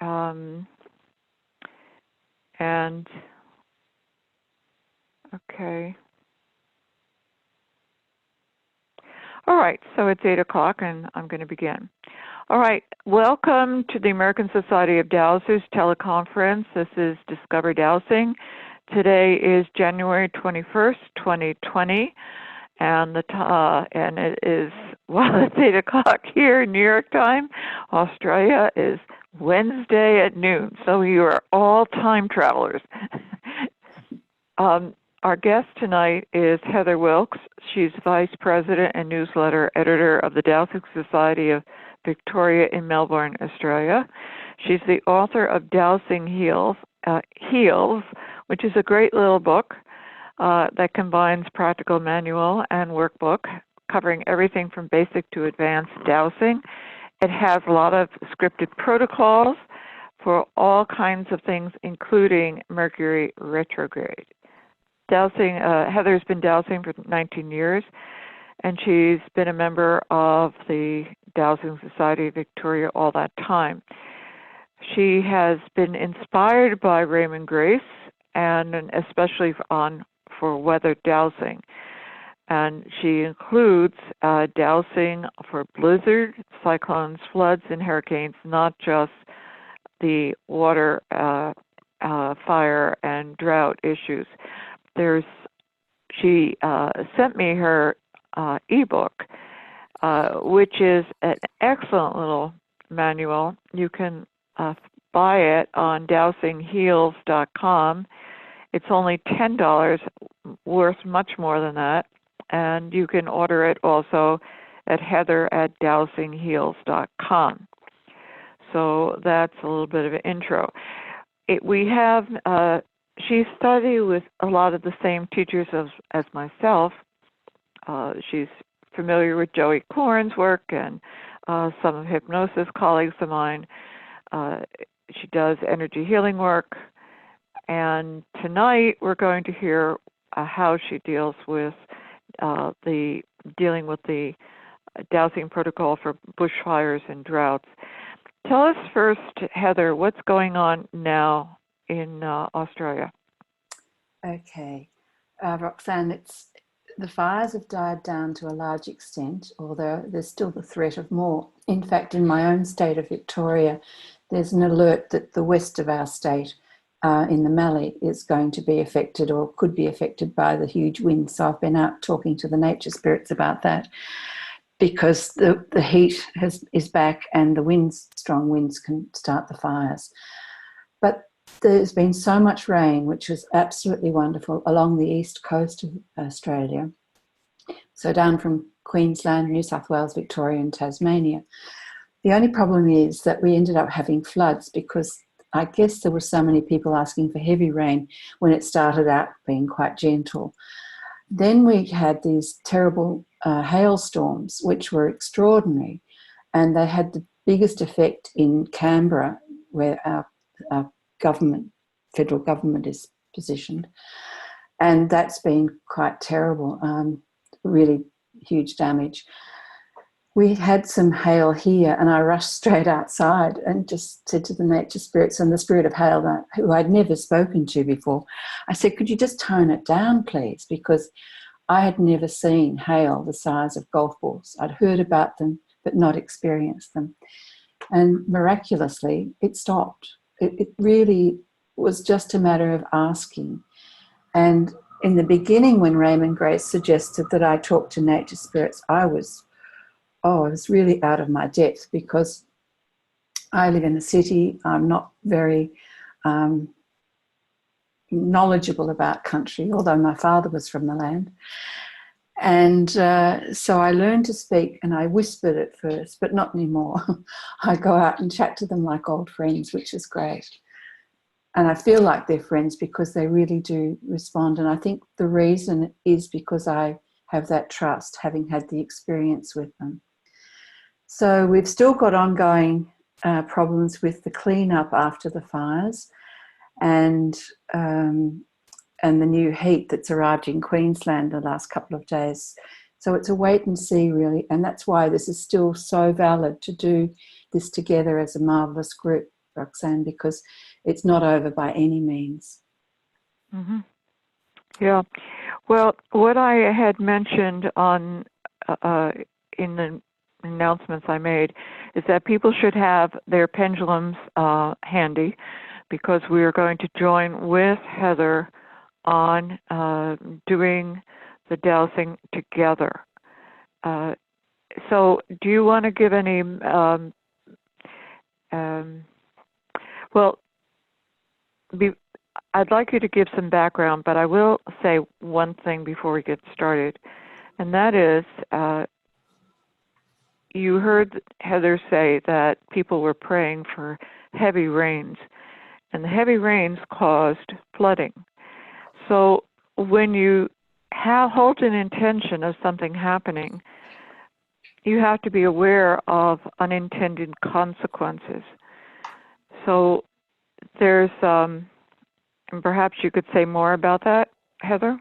Um, and, okay. All right, so it's 8 o'clock and I'm going to begin. All right, welcome to the American Society of Dowsers teleconference. This is Discover Dowsing. Today is January 21st, 2020, and it is, well, it's 8 o'clock here in New York time. Australia is Wednesday at noon, so you are all time travelers. Our guest tonight is Heather Wilks. She's Vice President and Newsletter Editor of the Dowsing Society of Victoria in Melbourne, Australia. She's the author of Dowsing Heals, which is a great little book that combines practical manual and workbook, covering everything from basic to advanced dowsing. It has a lot of scripted protocols for all kinds of things, including Mercury retrograde. Dowsing, Heather's been dowsing for 19 years, and she's been a member of the Dowsing Society of Victoria all that time. She has been inspired by Raymond Grace, and especially for weather dowsing. And she includes dowsing for blizzards, cyclones, floods, and hurricanes, not just the water, fire, and drought issues. She sent me her ebook, which is an excellent little manual. You can buy it on dowsingheals.com. It's only $10, worth much more than that. And you can order it also at heather@dowsingheals.com. So that's a little bit of an intro. She studied with a lot of the same teachers as myself. She's familiar with Joey Corn's work and some of hypnosis colleagues of mine. She does energy healing work. And tonight we're going to hear how she deals with the dowsing protocol for bushfires and droughts. Tell us first, Heather, what's going on now in Australia? Okay. Roxanne, the fires have died down to a large extent, although there's still the threat of more. In fact, in my own state of Victoria, there's an alert that the west of our state, in the Mallee, is going to be affected or could be affected by the huge winds. So I've been out talking to the nature spirits about that, because the heat is back and the strong winds can start the fires. But there's been so much rain, which was absolutely wonderful, along the east coast of Australia. So down from Queensland, New South Wales, Victoria and Tasmania. The only problem is that we ended up having floods because I guess there were so many people asking for heavy rain when it started out being quite gentle. Then we had these terrible hailstorms, which were extraordinary, and they had the biggest effect in Canberra, where our federal government is positioned, and that's been quite terrible, really huge damage. We had some hail here, and I rushed straight outside and just said to the nature spirits and the spirit of hail, who I'd never spoken to before, I said, could you just tone it down, please? Because I had never seen hail the size of golf balls. I'd heard about them, but not experienced them. And miraculously, it stopped. It really was just a matter of asking. And in the beginning, when Raymond Grace suggested that I talk to nature spirits, I was really out of my depth, because I live in the city. I'm not very knowledgeable about country, although my father was from the land. And so I learned to speak, and I whispered at first, but not anymore. I go out and chat to them like old friends, which is great. And I feel like they're friends because they really do respond. And I think the reason is because I have that trust, having had the experience with them. So we've still got ongoing problems with the cleanup after the fires, and the new heat that's arrived in Queensland the last couple of days. So it's a wait and see, really, and that's why this is still so valid to do this together as a marvellous group. Roxanne, because it's not over by any means. Mm-hmm. Yeah. Well, what I had mentioned on in the announcements I made is that people should have their pendulums handy, because we are going to join with Heather on doing the dowsing together. So do you want to give any, I'd like you to give some background, but I will say one thing before we get started, and that is you heard Heather say that people were praying for heavy rains, and the heavy rains caused flooding. So when you hold an intention of something happening, you have to be aware of unintended consequences. So there's, and perhaps you could say more about that, Heather?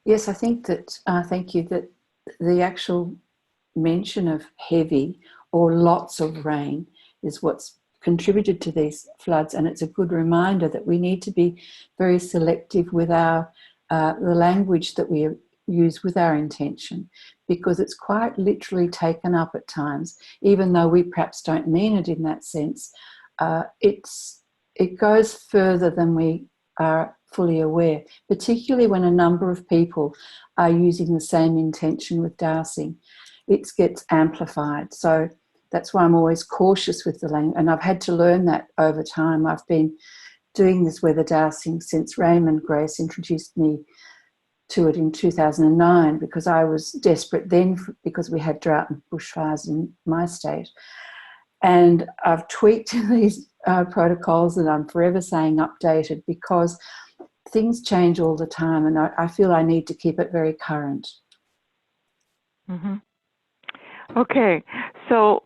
Yes, I think that, thank you, that the actual mention of heavy or lots of rain is what's contributed to these floods, and it's a good reminder that we need to be very selective with our the language that we use with our intention, because it's quite literally taken up at times, even though we perhaps don't mean it in that sense. It goes further than we are fully aware, particularly when a number of people are using the same intention with dowsing. It gets amplified. So that's why I'm always cautious with the language, and I've had to learn that over time. I've been doing this weather dowsing since Raymond Grace introduced me to it in 2009, because I was desperate then because we had drought and bushfires in my state. And I've tweaked these protocols, and I'm forever saying updated, because things change all the time, and I feel I need to keep it very current. Mm-hmm. Okay, so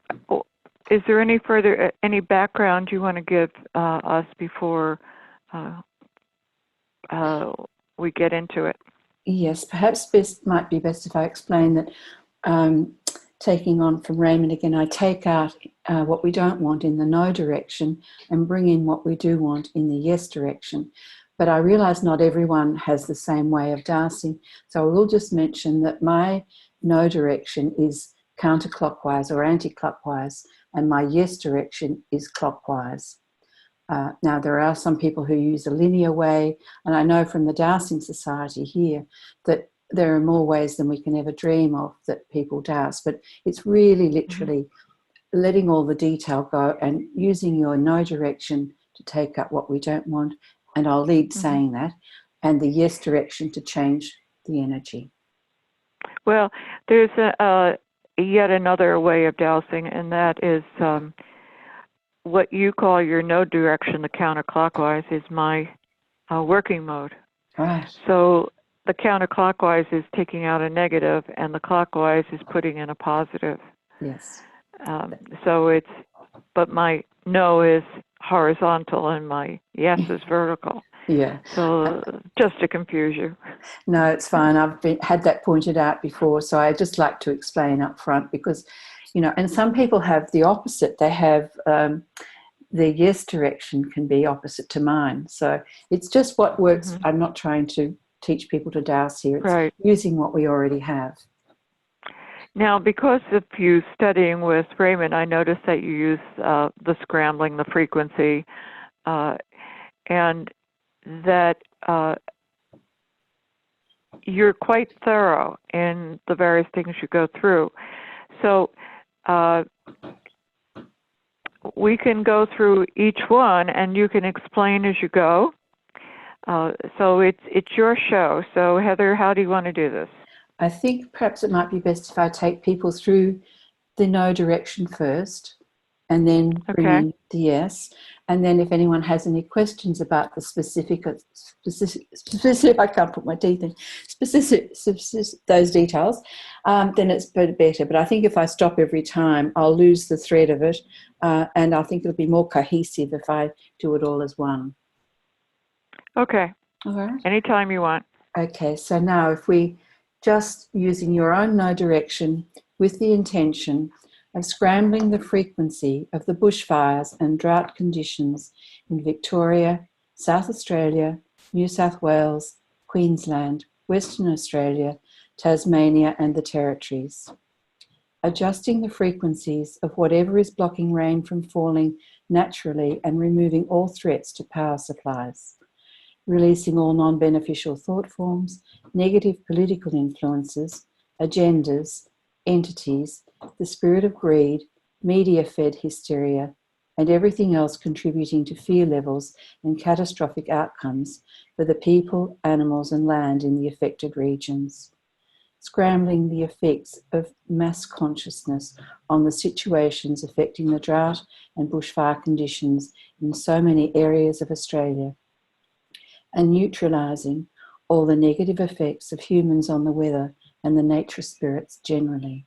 is there any background you want to give us before we get into it? Yes, perhaps might be best if I explain that, taking on from Raymond again, I take out what we don't want in the no direction and bring in what we do want in the yes direction. But I realise not everyone has the same way of dowsing, so I will just mention that my no direction is counterclockwise or anti-clockwise, and my yes direction is clockwise. Now, there are some people who use a linear way, and I know from the Dowsing Society here that there are more ways than we can ever dream of that people douse, but it's really literally letting all the detail go and using your no direction to take up what we don't want, and I'll lead saying that, and the yes direction to change the energy. Well, there's yet another way of dowsing, and that is what you call your no direction, the counterclockwise, is my working mode. Right. So the counterclockwise is taking out a negative, and the clockwise is putting in a positive. Yes. But my no is horizontal and my yes is vertical. Yeah. So just to confuse you. No, it's fine. I've had that pointed out before, so I just like to explain up front, because, and some people have the opposite. They have the yes direction can be opposite to mine. So it's just what works. I'm not trying to teach people to douse here. It's using what we already have. Now, because of you studying with Raymond, I noticed that you use the scrambling, the frequency, and that you're quite thorough in the various things you go through. So we can go through each one, and you can explain as you go. So it's your show. So Heather, how do you want to do this? I think perhaps it might be best if I take people through the no direction first, and then bring in the yes. And then if anyone has any questions about the specific, I can't put my teeth in, specific those details, then it's better. But I think if I stop every time, I'll lose the thread of it, and I think it'll be more cohesive if I do it all as one. Okay. All right. Anytime you want. Okay, so now if we just using your own no direction with the intention of scrambling the frequency of the bushfires and drought conditions in Victoria, South Australia, New South Wales, Queensland, Western Australia, Tasmania and the Territories. Adjusting the frequencies of whatever is blocking rain from falling naturally and removing all threats to power supplies. Releasing all non-beneficial thought forms, negative political influences, agendas, entities, the spirit of greed, media-fed hysteria, and everything else contributing to fear levels and catastrophic outcomes for the people, animals, and land in the affected regions. Scrambling the effects of mass consciousness on the situations affecting the drought and bushfire conditions in so many areas of Australia, and neutralising all the negative effects of humans on the weather and the nature spirits generally.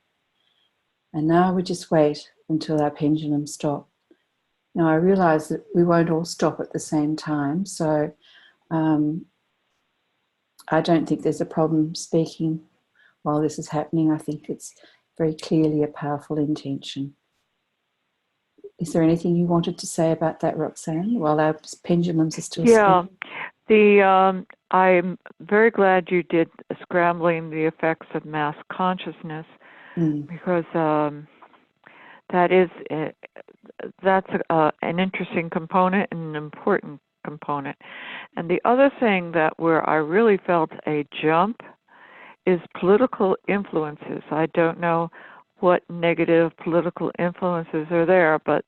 And now we just wait until our pendulum stops. Now I realise that we won't all stop at the same time, so I don't think there's a problem speaking while this is happening. I think it's very clearly a powerful intention. Is there anything you wanted to say about that, Roxanne, while our pendulums are still speaking? I'm very glad you did scrambling the effects of mass consciousness, because that's an interesting component and an important component. And the other thing that where I really felt a jump is political influences. I don't know what negative political influences are there, but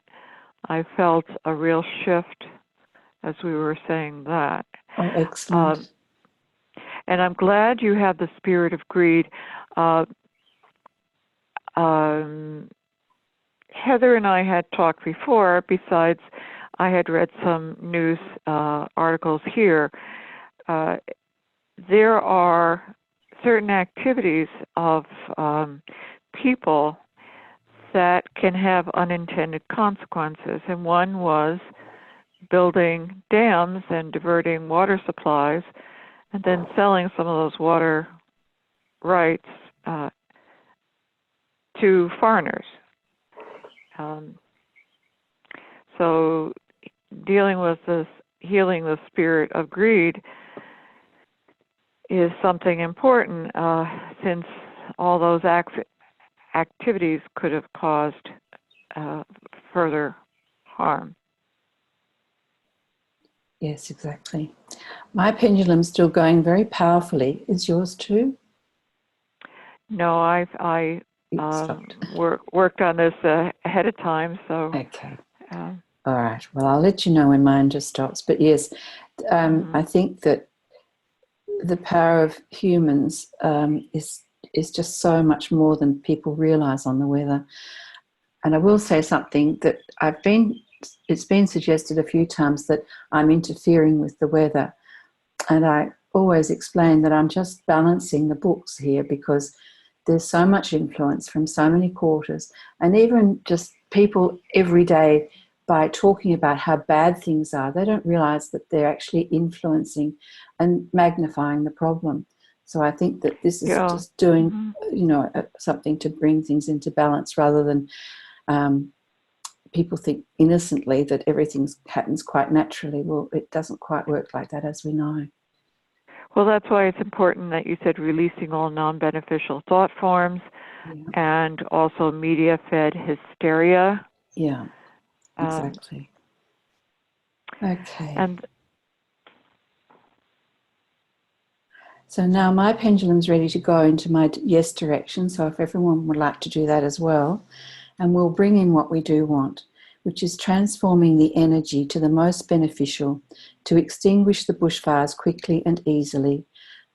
I felt a real shift as we were saying that. Oh, excellent. And I'm glad you have the spirit of greed. Heather and I had talked before. Besides, I had read some news articles here. There are certain activities of people that can have unintended consequences, and one was building dams and diverting water supplies and then selling some of those water rights to foreigners. So dealing with this, healing the spirit of greed is something important, since all those activities could have caused further harm. Yes, exactly. My pendulum's still going very powerfully. Is yours too? No, I worked on this ahead of time, so. Okay. All right. Well, I'll let you know when mine just stops. But yes, I think that the power of humans is just so much more than people realise on the weather. And I will say something that it's been suggested a few times that I'm interfering with the weather. And I always explain that I'm just balancing the books here because there's so much influence from so many quarters. And even just people every day, by talking about how bad things are, they don't realise that they're actually influencing and magnifying the problem. So I think that this is just doing, something to bring things into balance rather than people think innocently that everything happens quite naturally. Well, it doesn't quite work like that, as we know. Well, that's why it's important that you said releasing all non-beneficial thought forms and also media-fed hysteria. Yeah, exactly. Okay. And so now my pendulum's ready to go into my yes direction, so if everyone would like to do that as well, and we'll bring in what we do want, which is transforming the energy to the most beneficial to extinguish the bushfires quickly and easily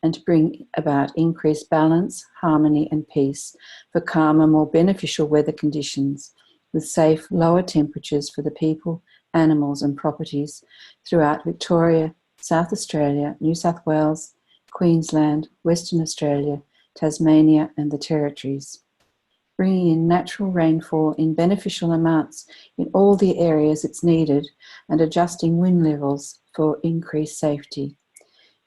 and to bring about increased balance, harmony and peace for calmer, more beneficial weather conditions with safe, lower temperatures for the people, animals and properties throughout Victoria, South Australia, New South Wales, Queensland, Western Australia, Tasmania and the Territories. Bringing in natural rainfall in beneficial amounts in all the areas it's needed and adjusting wind levels for increased safety.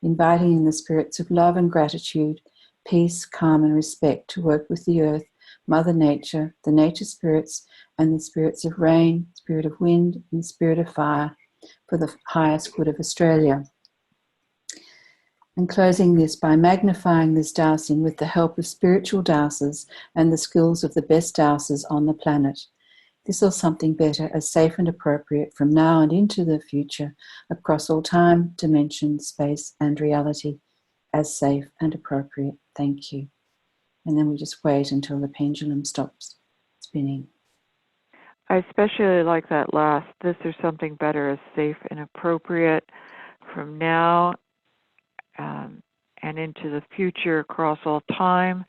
Inviting in the spirits of love and gratitude, peace, calm and respect to work with the earth Mother Nature, the nature spirits, and the spirits of rain, spirit of wind, and the spirit of fire for the highest good of Australia. And closing this by magnifying this dowsing with the help of spiritual dowsers and the skills of the best dowsers on the planet. This or something better as safe and appropriate from now and into the future across all time, dimension, space, and reality as safe and appropriate. Thank you. And then we just wait until the pendulum stops spinning. I especially like that last, this or something better as safe and appropriate from now and into the future across all time,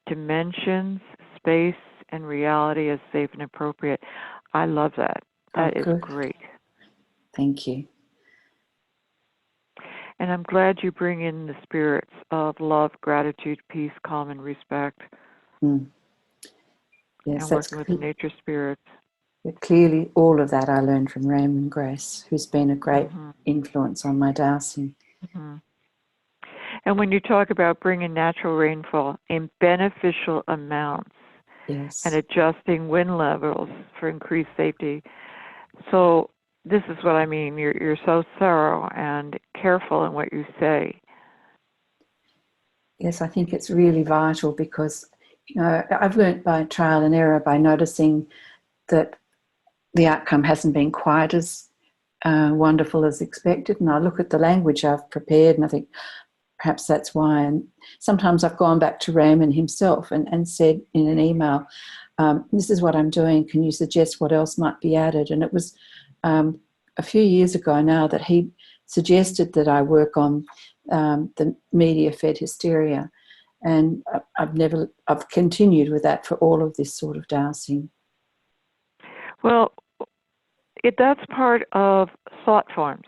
dimensions, space, and reality as safe and appropriate. I love that. That is great. Thank you. And I'm glad you bring in the spirits of love, gratitude, peace, calm, and respect. Yes, and working with the nature spirits. Clearly, all of that I learned from Raymond Grace, who's been a great influence on my dowsing. And when you talk about bringing natural rainfall in beneficial amounts and adjusting wind levels for increased safety, so this is what I mean. You're so thorough and careful in what you say. Yes, I think it's really vital because, I've learnt by trial and error, by noticing that the outcome hasn't been quite as wonderful as expected. And I look at the language I've prepared and I think perhaps that's why. And sometimes I've gone back to Raymond himself and said in an email, this is what I'm doing. Can you suggest what else might be added? And it was a few years ago now that he suggested that I work on the media-fed hysteria. And I've continued with that for all of this sort of dowsing. Well, that's part of thought forms.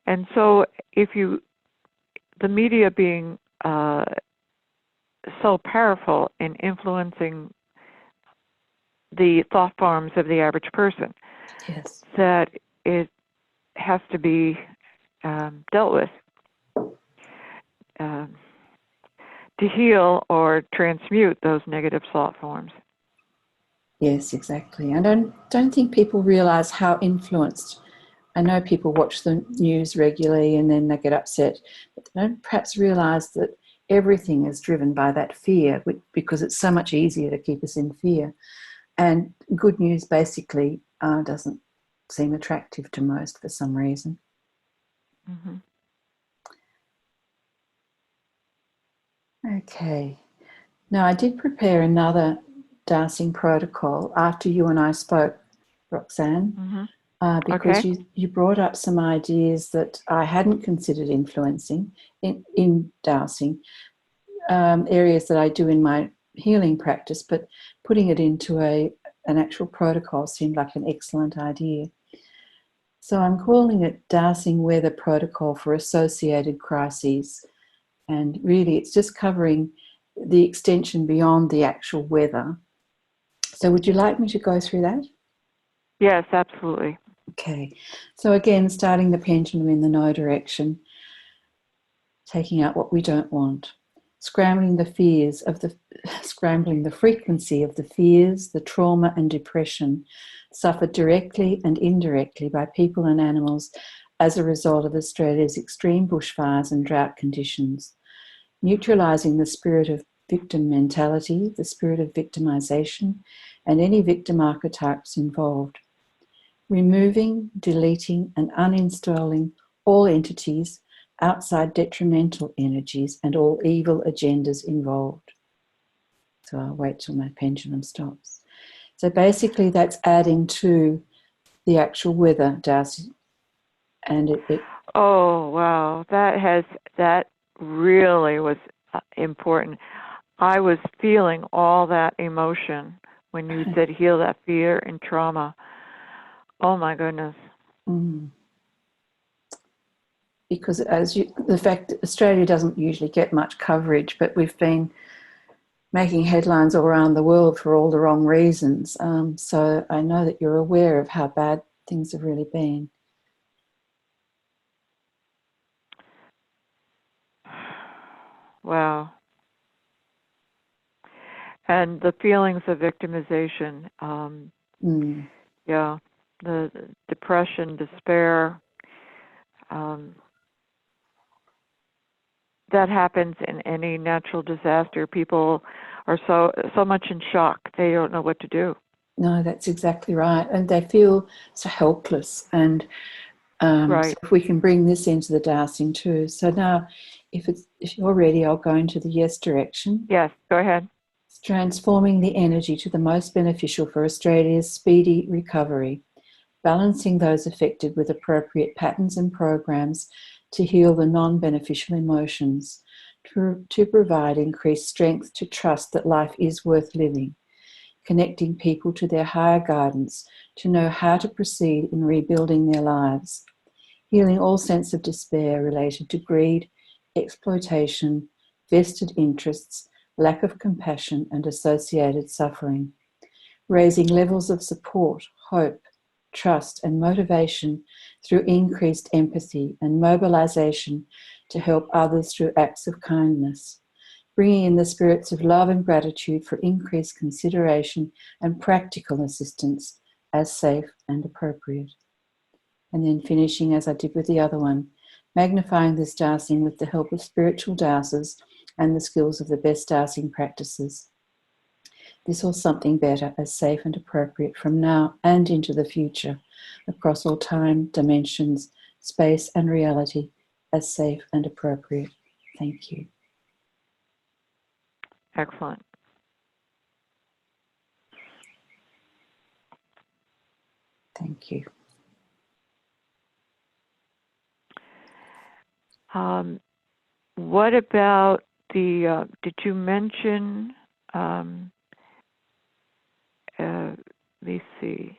And so the media being so powerful in influencing the thought forms of the average person, that it has to be dealt with to heal or transmute those negative thought forms. Yes, exactly. I don't think people realize how influenced. I know people watch the news regularly and then they get upset, but they don't perhaps realize that everything is driven by that fear, because it's so much easier to keep us in fear. And good news basically doesn't seem attractive to most for some reason. Okay. Now, I did prepare another dowsing protocol after you and I spoke, Roxanne, because you brought up some ideas that I hadn't considered influencing in dowsing, areas that I do in my healing practice, but putting it into an actual protocol seemed like an excellent idea. So I'm calling it Dowsing Weather Protocol for Associated Crises. And really it's just covering the extension beyond the actual weather. So would you like me to go through that? Yes, absolutely. Okay. So again, starting the pendulum in the no direction, taking out what we don't want, scrambling the frequency of the fears, the trauma and depression suffered directly and indirectly by people and animals as a result of Australia's extreme bushfires and drought conditions, neutralising the spirit of victim mentality, the spirit of victimisation, and any victim archetypes involved, removing, deleting, and uninstalling all entities, outside detrimental energies, and all evil agendas involved. So I'll wait till my pendulum stops. So basically that's adding to the actual weather, Darcy. And it oh, wow. That really was important. I was feeling all that emotion when you said heal that fear and trauma. Oh my goodness. Because the fact Australia doesn't usually get much coverage, but we've been making headlines all around the world for all the wrong reasons. So I know that you're aware of how bad things have really been. Wow. And the feelings of victimization, yeah, the depression, despair, that happens in any natural disaster. People are so much in shock, they don't know what to do. No, that's exactly right. And they feel so helpless. And Right. so if we can bring this into the dowsing too. So now, if you're ready, I'll go into the yes direction. Yes, go ahead. It's transforming the energy to the most beneficial for Australia's speedy recovery, balancing those affected with appropriate patterns and programs to heal the non-beneficial emotions, to provide increased strength to trust that life is worth living, connecting people to their higher guidance to know how to proceed in rebuilding their lives, healing all sense of despair related to greed, exploitation, vested interests, lack of compassion and associated suffering, raising levels of support, hope, trust and motivation through increased empathy and mobilization to help others through acts of kindness, bringing in the spirits of love and gratitude for increased consideration and practical assistance as safe and appropriate. And then finishing as I did with the other one, magnifying this dowsing with the help of spiritual dowsers and the skills of the best dowsing practices. This or something better as safe and appropriate from now and into the future, across all time, dimensions, space and reality, as safe and appropriate. Thank you. Excellent. Thank you. What about the, did you mention, let me see,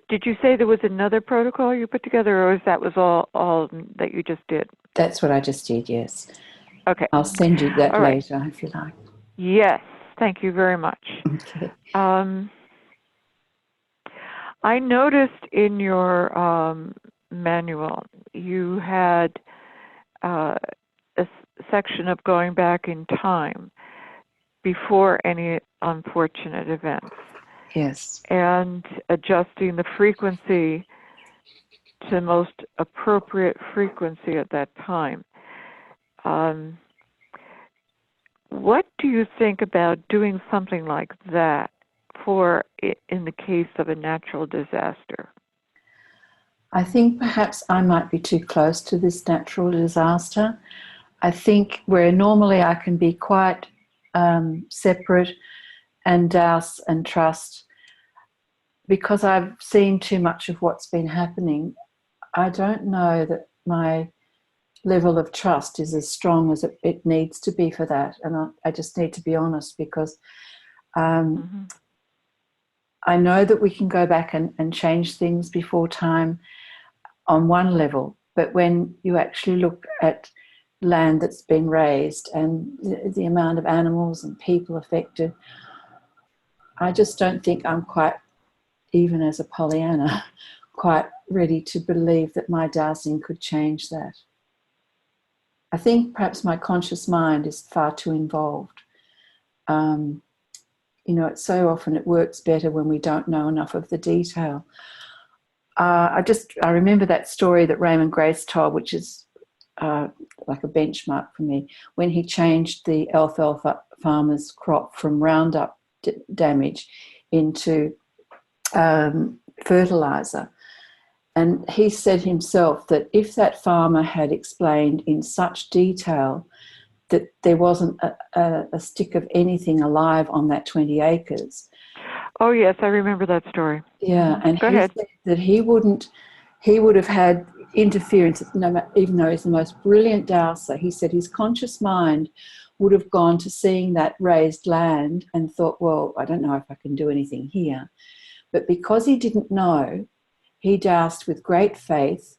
did you say there was another protocol you put together, or was all that you just did? That's what I just did, yes. Okay. I'll send you that right. later if you like. Yes, thank you very much. Okay. I noticed in your manual you had a section of going back in time before any unfortunate events. Yes. And adjusting the frequency to the most appropriate frequency at that time. What do you think about doing something like that in the case of a natural disaster? I think perhaps I might be too close to this natural disaster. I think where normally I can be quite separate and douse and trust, because I've seen too much of what's been happening, I don't know that my level of trust is as strong as it needs to be for that. And I just need to be honest, because I know that we can go back and change things before time on one level, but when you actually look at land that's been razed and the amount of animals and people affected, I just don't think I'm quite, even as a Pollyanna, quite ready to believe that my dowsing could change that. I think perhaps my conscious mind is far too involved. It's so often it works better when we don't know enough of the detail. I remember that story that Raymond Grace told, which is like a benchmark for me, when he changed the alfalfa farmer's crop from Roundup damage into fertilizer. And he said himself that if that farmer had explained in such detail that there wasn't a stick of anything alive on that 20 acres. Oh, yes, I remember that story. Yeah, and Go he ahead. said that he would have had interference, even though he's the most brilliant dowser. He said his conscious mind would have gone to seeing that raised land and thought, well, I don't know if I can do anything here. But because he didn't know, he doused with great faith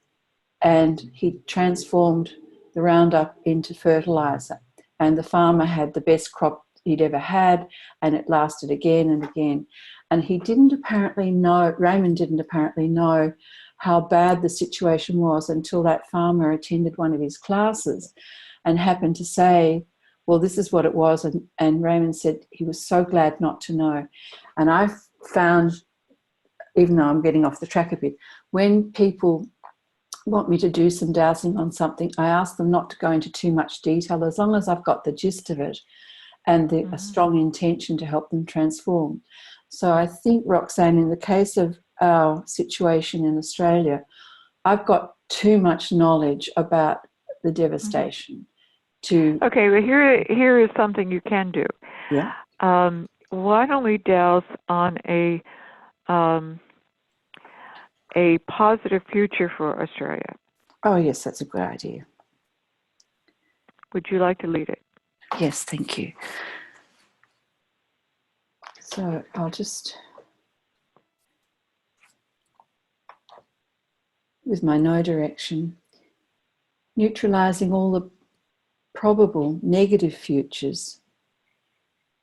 and he transformed the Roundup into fertilizer. And the farmer had the best crop he'd ever had, and it lasted again and again. And he didn't apparently know, Raymond didn't apparently know how bad the situation was until that farmer attended one of his classes and happened to say, well, this is what it was. And Raymond said he was so glad not to know. And I found, even though I'm getting off the track a bit, when people want me to do some dowsing on something, I ask them not to go into too much detail, as long as I've got the gist of it and a strong intention to help them transform. So I think, Roxanne, in the case of our situation in Australia, I've got too much knowledge about the devastation to... Okay, well, here is something you can do. Yeah. Why don't we douse on a positive future for Australia? Oh, yes, that's a good idea. Would you like to lead it? Yes, thank you. So I'll just, with my no direction, neutralising all the probable negative futures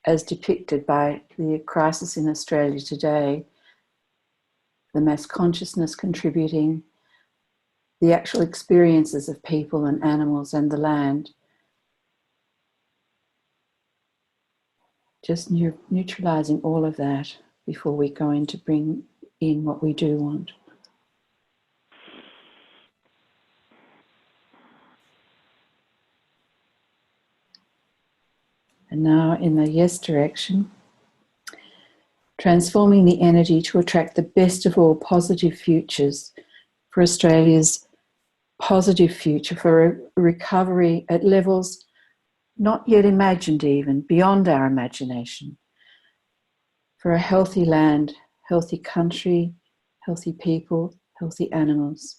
as depicted by the crisis in Australia today, the mass consciousness contributing, the actual experiences of people and animals and the land. Just neutralising all of that before we go in to bring in what we do want. And now in the yes direction, transforming the energy to attract the best of all positive futures for Australia's positive future, for a recovery at levels not yet imagined, even beyond our imagination, for a healthy land, healthy country, healthy people, healthy animals,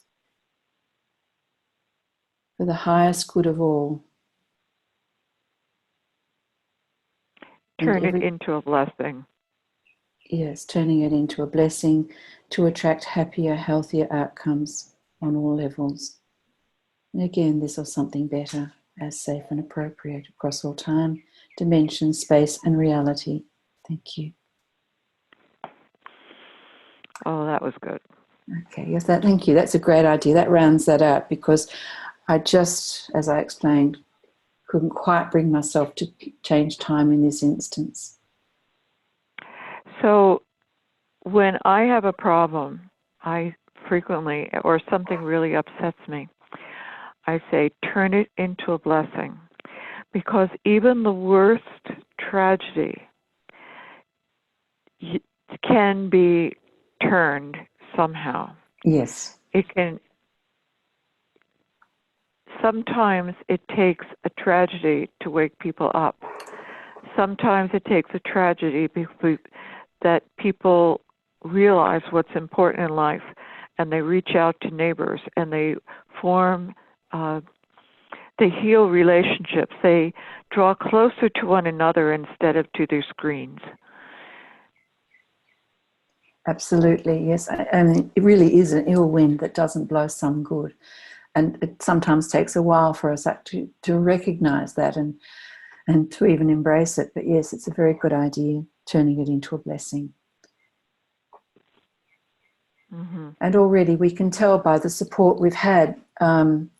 for the highest good of all. Turn it into a blessing. Yes, turning it into a blessing to attract happier, healthier outcomes on all levels. And again, this or something better, as safe and appropriate across all time, dimension, space, and reality. Thank you. Oh, that was good. Okay, yes, thank you. That's a great idea. That rounds that out, because I just, as I explained, couldn't quite bring myself to change time in this instance. So when I have a problem, I frequently, or something really upsets me, I say, turn it into a blessing. Because even the worst tragedy can be turned somehow. Yes. It can. Sometimes it takes a tragedy to wake people up. Sometimes it takes a tragedy that people realize what's important in life, and they reach out to neighbors, and they form, they heal relationships. They draw closer to one another instead of to their screens. Absolutely, yes. And it really is an ill wind that doesn't blow some good. And it sometimes takes a while for us to recognise that and to even embrace it. But yes, it's a very good idea, turning it into a blessing. Mm-hmm. And already we can tell by the support we've had from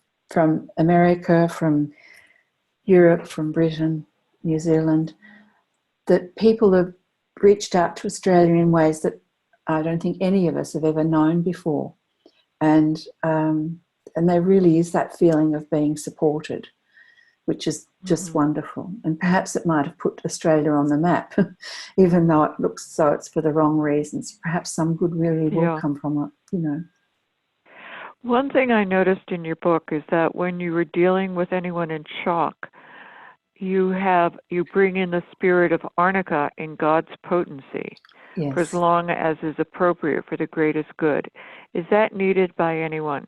America, from Europe, from Britain, New Zealand, that people have reached out to Australia in ways that I don't think any of us have ever known before. And there really is that feeling of being supported, which is just wonderful. And perhaps it might have put Australia on the map, even though it looks so it's for the wrong reasons. Perhaps some good really will come from it, you know. One thing I noticed in your book is that when you were dealing with anyone in shock, you bring in the spirit of arnica in God's potency. Yes. For as long as is appropriate for the greatest good. Is that needed by anyone?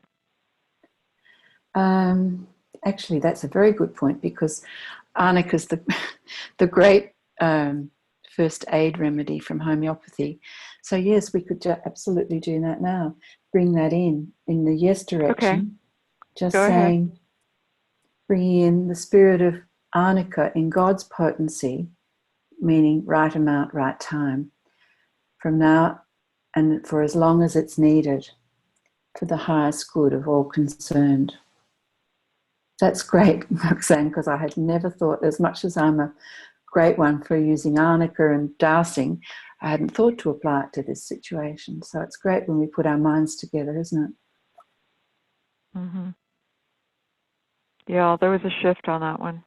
Actually, that's a very good point, because arnica is the great first aid remedy from homeopathy. So yes, we could absolutely do that now. Bring that in the yes direction. Okay. Just Go saying, ahead. Bring in the spirit of arnica in God's potency, meaning right amount, right time, from now and for as long as it's needed, for the highest good of all concerned. That's great, Roxanne, because I had never thought, as much as I'm a great one for using arnica and dowsing, I hadn't thought to apply it to this situation. So it's great when we put our minds together, isn't it? Mm-hmm. Yeah, there was a shift on that one.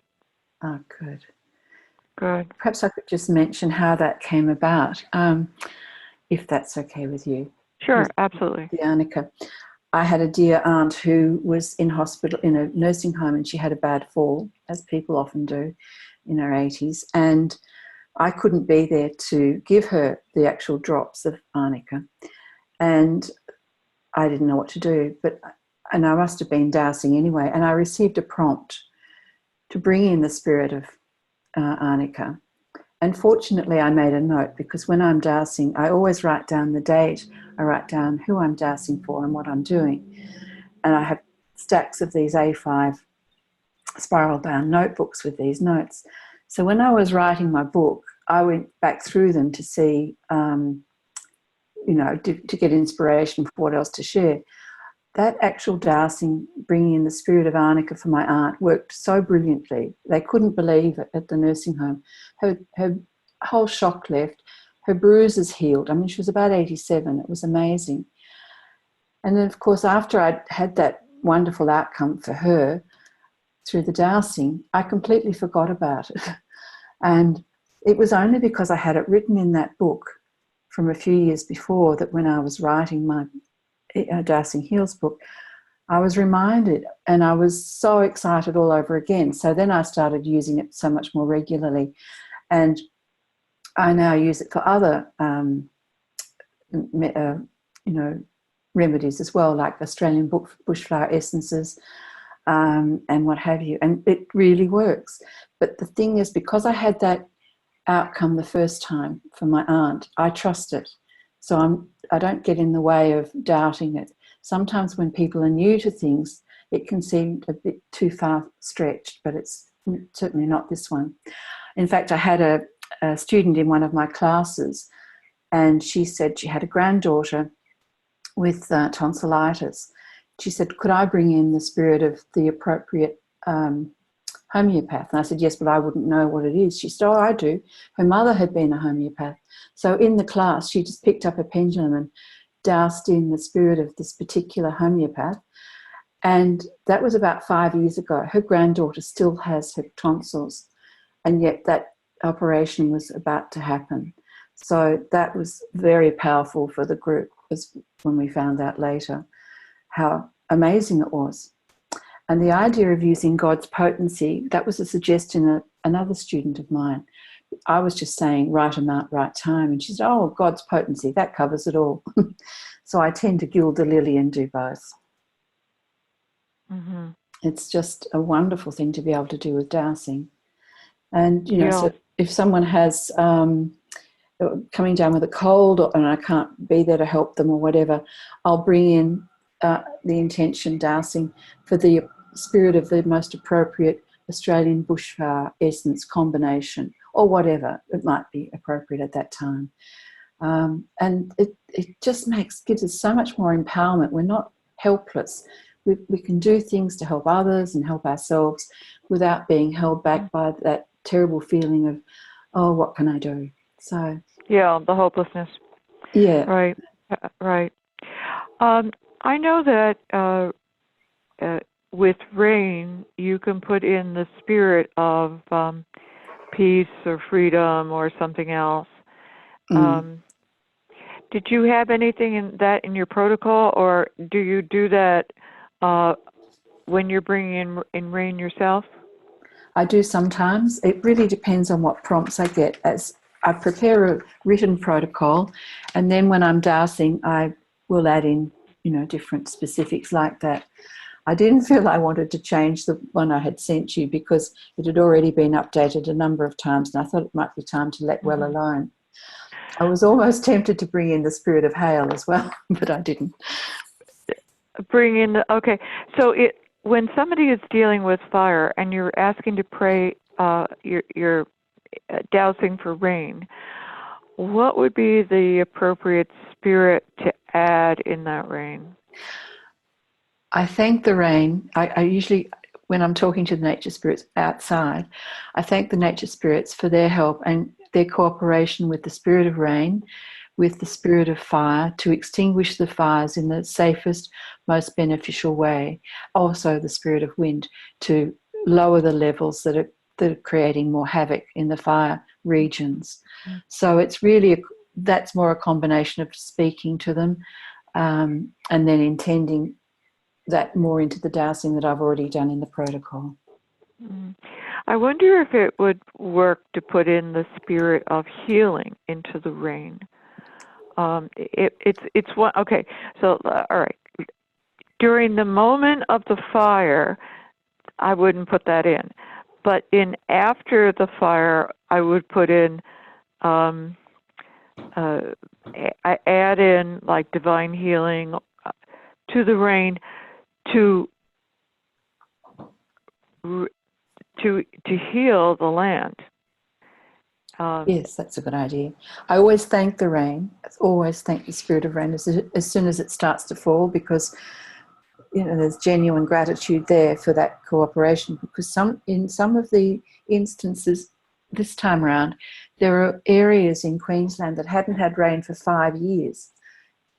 Oh, good. Good. Perhaps I could just mention how that came about, if that's okay with you. Sure, With absolutely. the arnica. I had a dear aunt who was in hospital, in a nursing home, and she had a bad fall, as people often do in her 80s. And I couldn't be there to give her the actual drops of arnica. And I didn't know what to do, and I must have been dowsing anyway. And I received a prompt to bring in the spirit of arnica. And fortunately, I made a note, because when I'm dowsing, I always write down the date, I write down who I'm dowsing for and what I'm doing. And I have stacks of these A5 spiral bound notebooks with these notes. So when I was writing my book, I went back through them to see, to get inspiration for what else to share. That actual dowsing, bringing in the spirit of arnica for my aunt, worked so brilliantly. They couldn't believe it at the nursing home. Her whole shock left. Her bruises healed. I mean, she was about 87. It was amazing. And then, of course, after I'd had that wonderful outcome for her through the dowsing, I completely forgot about it. And it was only because I had it written in that book from a few years before that when I was writing my Dowsing Heals book, I was reminded, and I was so excited all over again. So then I started using it so much more regularly, and I now use it for other, remedies as well, like Australian bushflower essences and what have you. And it really works. But the thing is, because I had that outcome the first time for my aunt, I trust it. So I don't get in the way of doubting it. Sometimes when people are new to things, it can seem a bit too far stretched, but it's certainly not this one. In fact, I had a student in one of my classes, and she said she had a granddaughter with tonsillitis. She said, could I bring in the spirit of the appropriate homeopath? And I said, yes, but I wouldn't know what it is. She said, oh, I do. Her mother had been a homeopath. So in the class, she just picked up a pendulum and doused in the spirit of this particular homeopath. And that was about 5 years ago. Her granddaughter still has her tonsils, and yet that operation was about to happen. So that was very powerful for the group, was when we found out later how amazing it was. And the idea of using God's potency, that was a suggestion of another student of mine. I was just saying right amount, right time. And she said, oh, God's potency, that covers it all. So I tend to gild the lily and do both. Mm-hmm. It's just a wonderful thing to be able to do with dowsing. And, Yeah. so if someone has coming down with a cold and I can't be there to help them or whatever, I'll bring in the intention dowsing for the spirit of the most appropriate Australian bushflower essence combination, or whatever it might be appropriate at that time. And it just gives us so much more empowerment. We're not helpless. We can do things to help others and help ourselves without being held back by that terrible feeling of, oh, what can I do? So yeah, the hopelessness. yeah, Right. Right. I know that with rain, you can put in the spirit of peace or freedom or something else. Did you have anything in your protocol, or do you do that when you're bringing in rain yourself? I do sometimes. It really depends on what prompts I get. As I prepare a written protocol, and then when I'm dowsing, I will add in, different specifics like that. I didn't feel I wanted to change the one I had sent you because it had already been updated a number of times, and I thought it might be time to let well alone. I was almost tempted to bring in the spirit of hail as well, but I didn't. Bring in okay. So when somebody is dealing with fire and you're asking to pray, you're dowsing for rain, what would be the appropriate spirit to add in that rain? I thank the rain. I usually, when I'm talking to the nature spirits outside, I thank the nature spirits for their help and their cooperation with the spirit of rain, with the spirit of fire, to extinguish the fires in the safest, most beneficial way. Also the spirit of wind, to lower the levels that are creating more havoc in the fire regions. So it's really, that's more a combination of speaking to them and then intending that more into the dowsing that I've already done in the protocol. I wonder if it would work to put in the spirit of healing into the rain. It's one. Okay, so all right. During the moment of the fire, I wouldn't put that in, but in after the fire, I would put in. I add in like divine healing to the rain to heal the land. Yes, that's a good idea. I always thank the rain. I always thank the spirit of rain as soon as it starts to fall, because there's genuine gratitude there for that cooperation. Because in some of the instances this time around, there are areas in Queensland that hadn't had rain for 5 years,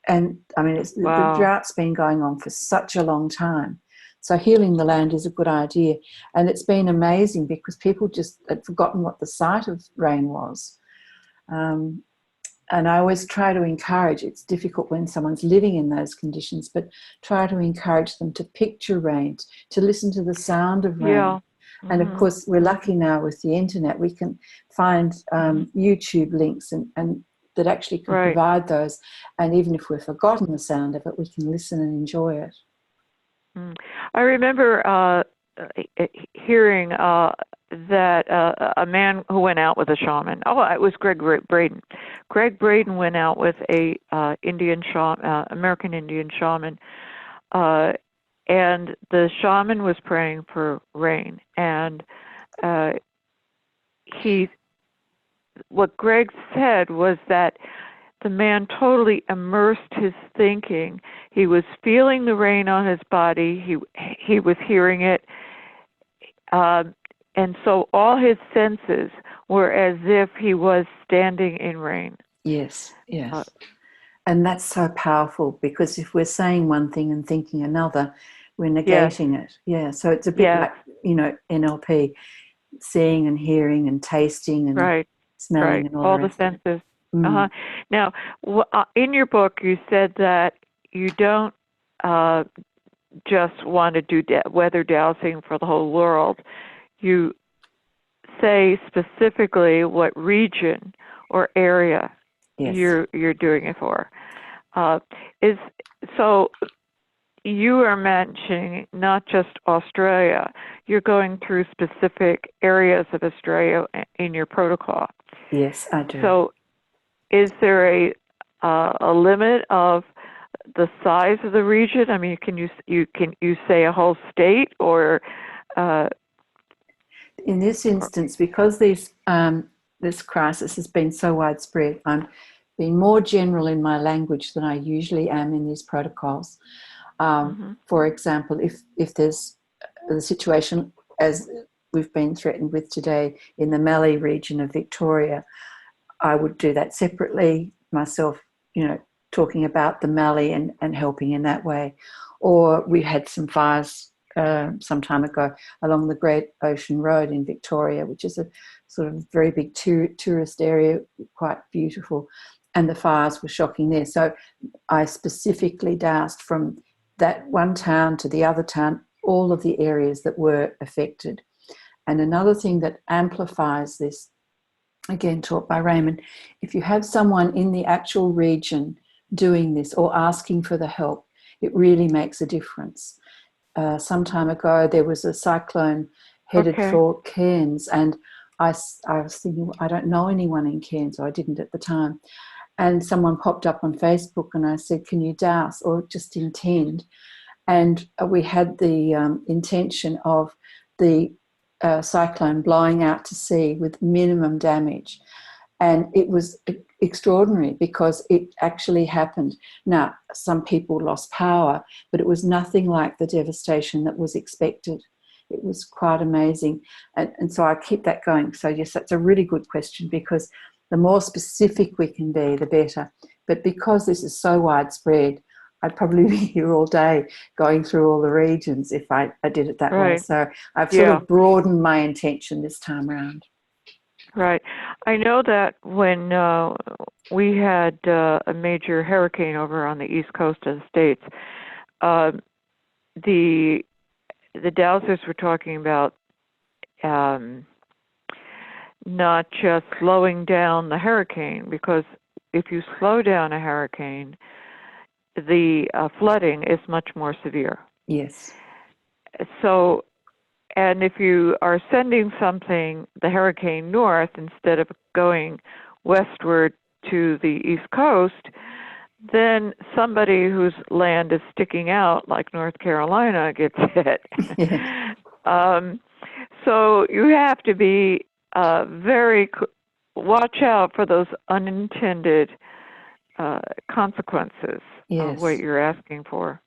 and I mean the drought's been going on for such a long time. So healing the land is a good idea. And it's been amazing because people just had forgotten what the sight of rain was. And I always try to encourage, it's difficult when someone's living in those conditions, but try to encourage them to picture rain, to listen to the sound of rain. Yeah. And of course, we're lucky now with the internet. We can find YouTube links and that actually can provide those. And even if we've forgotten the sound of it, we can listen and enjoy it. I remember hearing that a man who went out with a shaman. Oh, it was Greg Braden. Greg Braden went out with a Indian shaman, American Indian shaman, and the shaman was praying for rain. And what Greg said was that the man totally immersed his thinking. He was feeling the rain on his body. He was hearing it. And so all his senses were as if he was standing in rain. Yes, yes. And that's so powerful, because if we're saying one thing and thinking another, we're negating it. Yeah, so it's a bit like, NLP, seeing and hearing and tasting and smelling and all the senses. Now, in your book, you said that you don't just want to do weather dowsing for the whole world. You say specifically what region or area you're doing it for. So you are mentioning not just Australia. You're going through specific areas of Australia in your protocol. Yes, I do. So, is there a limit of the size of the region? I mean, can you say a whole state, or? In this instance, because this crisis has been so widespread, I'm being more general in my language than I usually am in these protocols. For example, if there's the situation as we've been threatened with today in the Mallee region of Victoria, I would do that separately myself, talking about the Mallee and helping in that way. Or we had some fires some time ago along the Great Ocean Road in Victoria, which is a sort of very big tourist area, quite beautiful, and the fires were shocking there. So I specifically doused from that one town to the other town, all of the areas that were affected. And another thing that amplifies this, again taught by Raymond, if you have someone in the actual region doing this or asking for the help, it really makes a difference. Some time ago, there was a cyclone headed for Cairns, and I was thinking, I don't know anyone in Cairns, or I didn't at the time. And someone popped up on Facebook and I said, can you douse or just intend? And we had the intention of the cyclone blowing out to sea with minimum damage. And it was extraordinary because it actually happened. Now, some people lost power, but it was nothing like the devastation that was expected. It was quite amazing. And so I keep that going. So, yes, that's a really good question, because the more specific we can be, the better. But because this is so widespread, I'd probably be here all day going through all the regions if I did it that way. Right. So I've sort of broadened my intention this time around. Right. I know that when we had a major hurricane over on the east coast of the States, the dowsers were talking about not just slowing down the hurricane, because if you slow down a hurricane, the flooding is much more severe. Yes. So, and if you are sending something, the hurricane, north instead of going westward to the east coast, then somebody whose land is sticking out, like North Carolina, gets hit. So you have to be watch out for those unintended consequences of what you're asking for.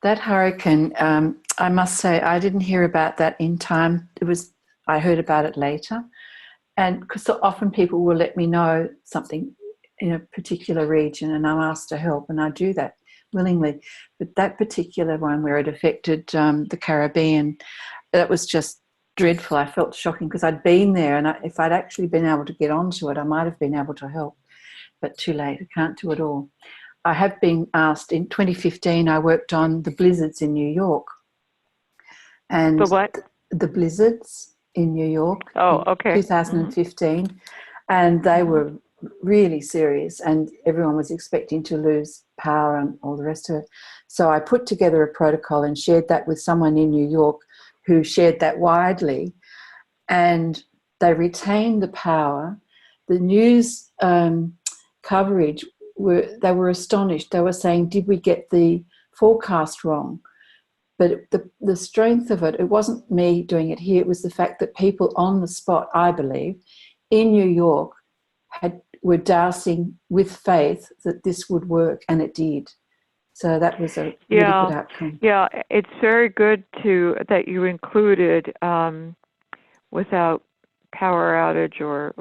That hurricane, I must say, I didn't hear about that in time. I heard about it later. And because so often people will let me know something in a particular region and I'm asked to help, and I do that willingly. But that particular one where it affected the Caribbean, that was just dreadful. I felt shocking because I'd been there, and if I'd actually been able to get onto it, I might have been able to help. But too late, I can't do it all. I have been asked, in 2015, I worked on the blizzards in New York. And the what? The blizzards in New York. Oh, okay. 2015. Mm-hmm. And they were really serious, and everyone was expecting to lose power and all the rest of it. So I put together a protocol and shared that with someone in New York who shared that widely, and they retained the power. The news coverage, they were astonished. They were saying, did we get the forecast wrong? But the strength of it wasn't me doing it here. It was the fact that people on the spot, I believe, in New York were dowsing with faith that this would work, and it did. So that was a really good outcome. Yeah, it's very good that you included without power outage or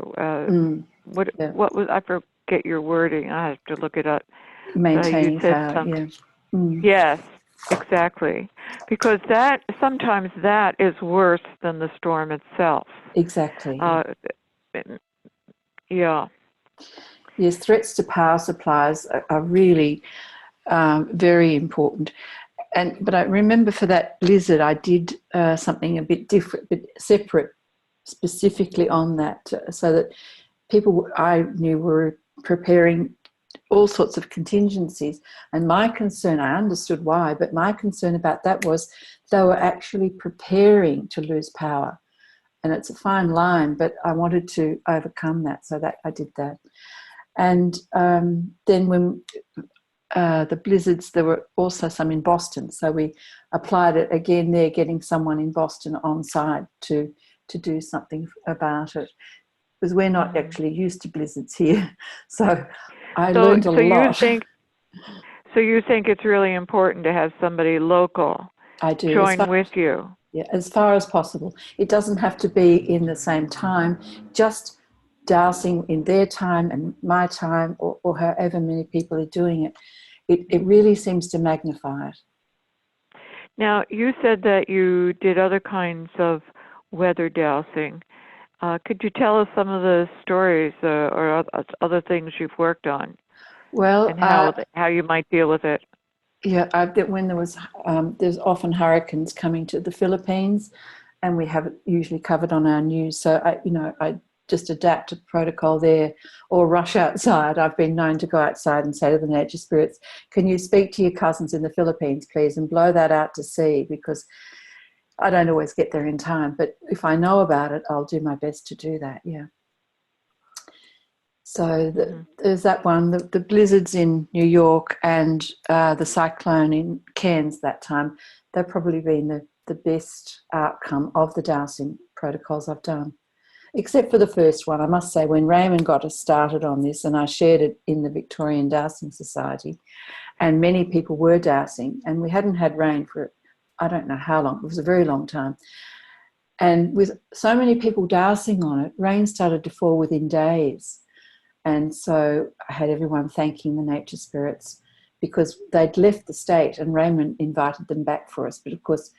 what was, I forget your wording. I have to look it up. Maintaining power. Yes, exactly. Because sometimes that is worse than the storm itself. Exactly. Yes, threats to power supplies are really very important. But I remember for that blizzard, I did something a bit different, but separate, specifically on that, so that people I knew were preparing all sorts of contingencies. And my concern, I understood why, but my concern about that was they were actually preparing to lose power. And it's a fine line, but I wanted to overcome that, so that I did that. And then when the blizzards, there were also some in Boston, so we applied it again there, getting someone in Boston on site to do something about it, because we're not actually used to blizzards here. So I learned a lot. So you think it's really important to have somebody local join with you? Yeah, as far as possible. It doesn't have to be in the same time, just dowsing in their time and my time, or however many people are doing it. It really seems to magnify it. Now, you said that you did other kinds of weather dowsing. Could you tell us some of the stories or other things you've worked on? Well, and how you might deal with it. Yeah, when there's often hurricanes coming to the Philippines, and we have it usually covered on our news. So I just adapt a protocol there, or rush outside. I've been known to go outside and say to the nature spirits, "Can you speak to your cousins in the Philippines, please, and blow that out to sea?" Because I don't always get there in time, but if I know about it, I'll do my best to do that. Yeah. So there's that one, the blizzards in New York and the cyclone in Cairns that time. They've probably been the best outcome of the dowsing protocols I've done, except for the first one. I must say, when Raymond got us started on this, and I shared it in the Victorian Dowsing Society, and many people were dowsing, and we hadn't had rain for I don't know how long. It was a very long time. And with so many people dowsing on it, rain started to fall within days. And so I had everyone thanking the nature spirits because they'd left the state, and Raymond invited them back for us. But of course,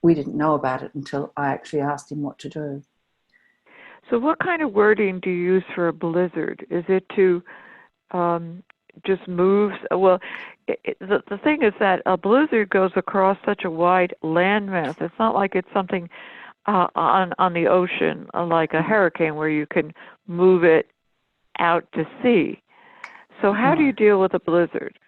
we didn't know about it until I actually asked him what to do. So what kind of wording do you use for a blizzard? Is it to just move? Well, the thing is that a blizzard goes across such a wide landmass. It's not like it's something on the ocean, like a hurricane, where you can move it out to sea. So how do you deal with a blizzard?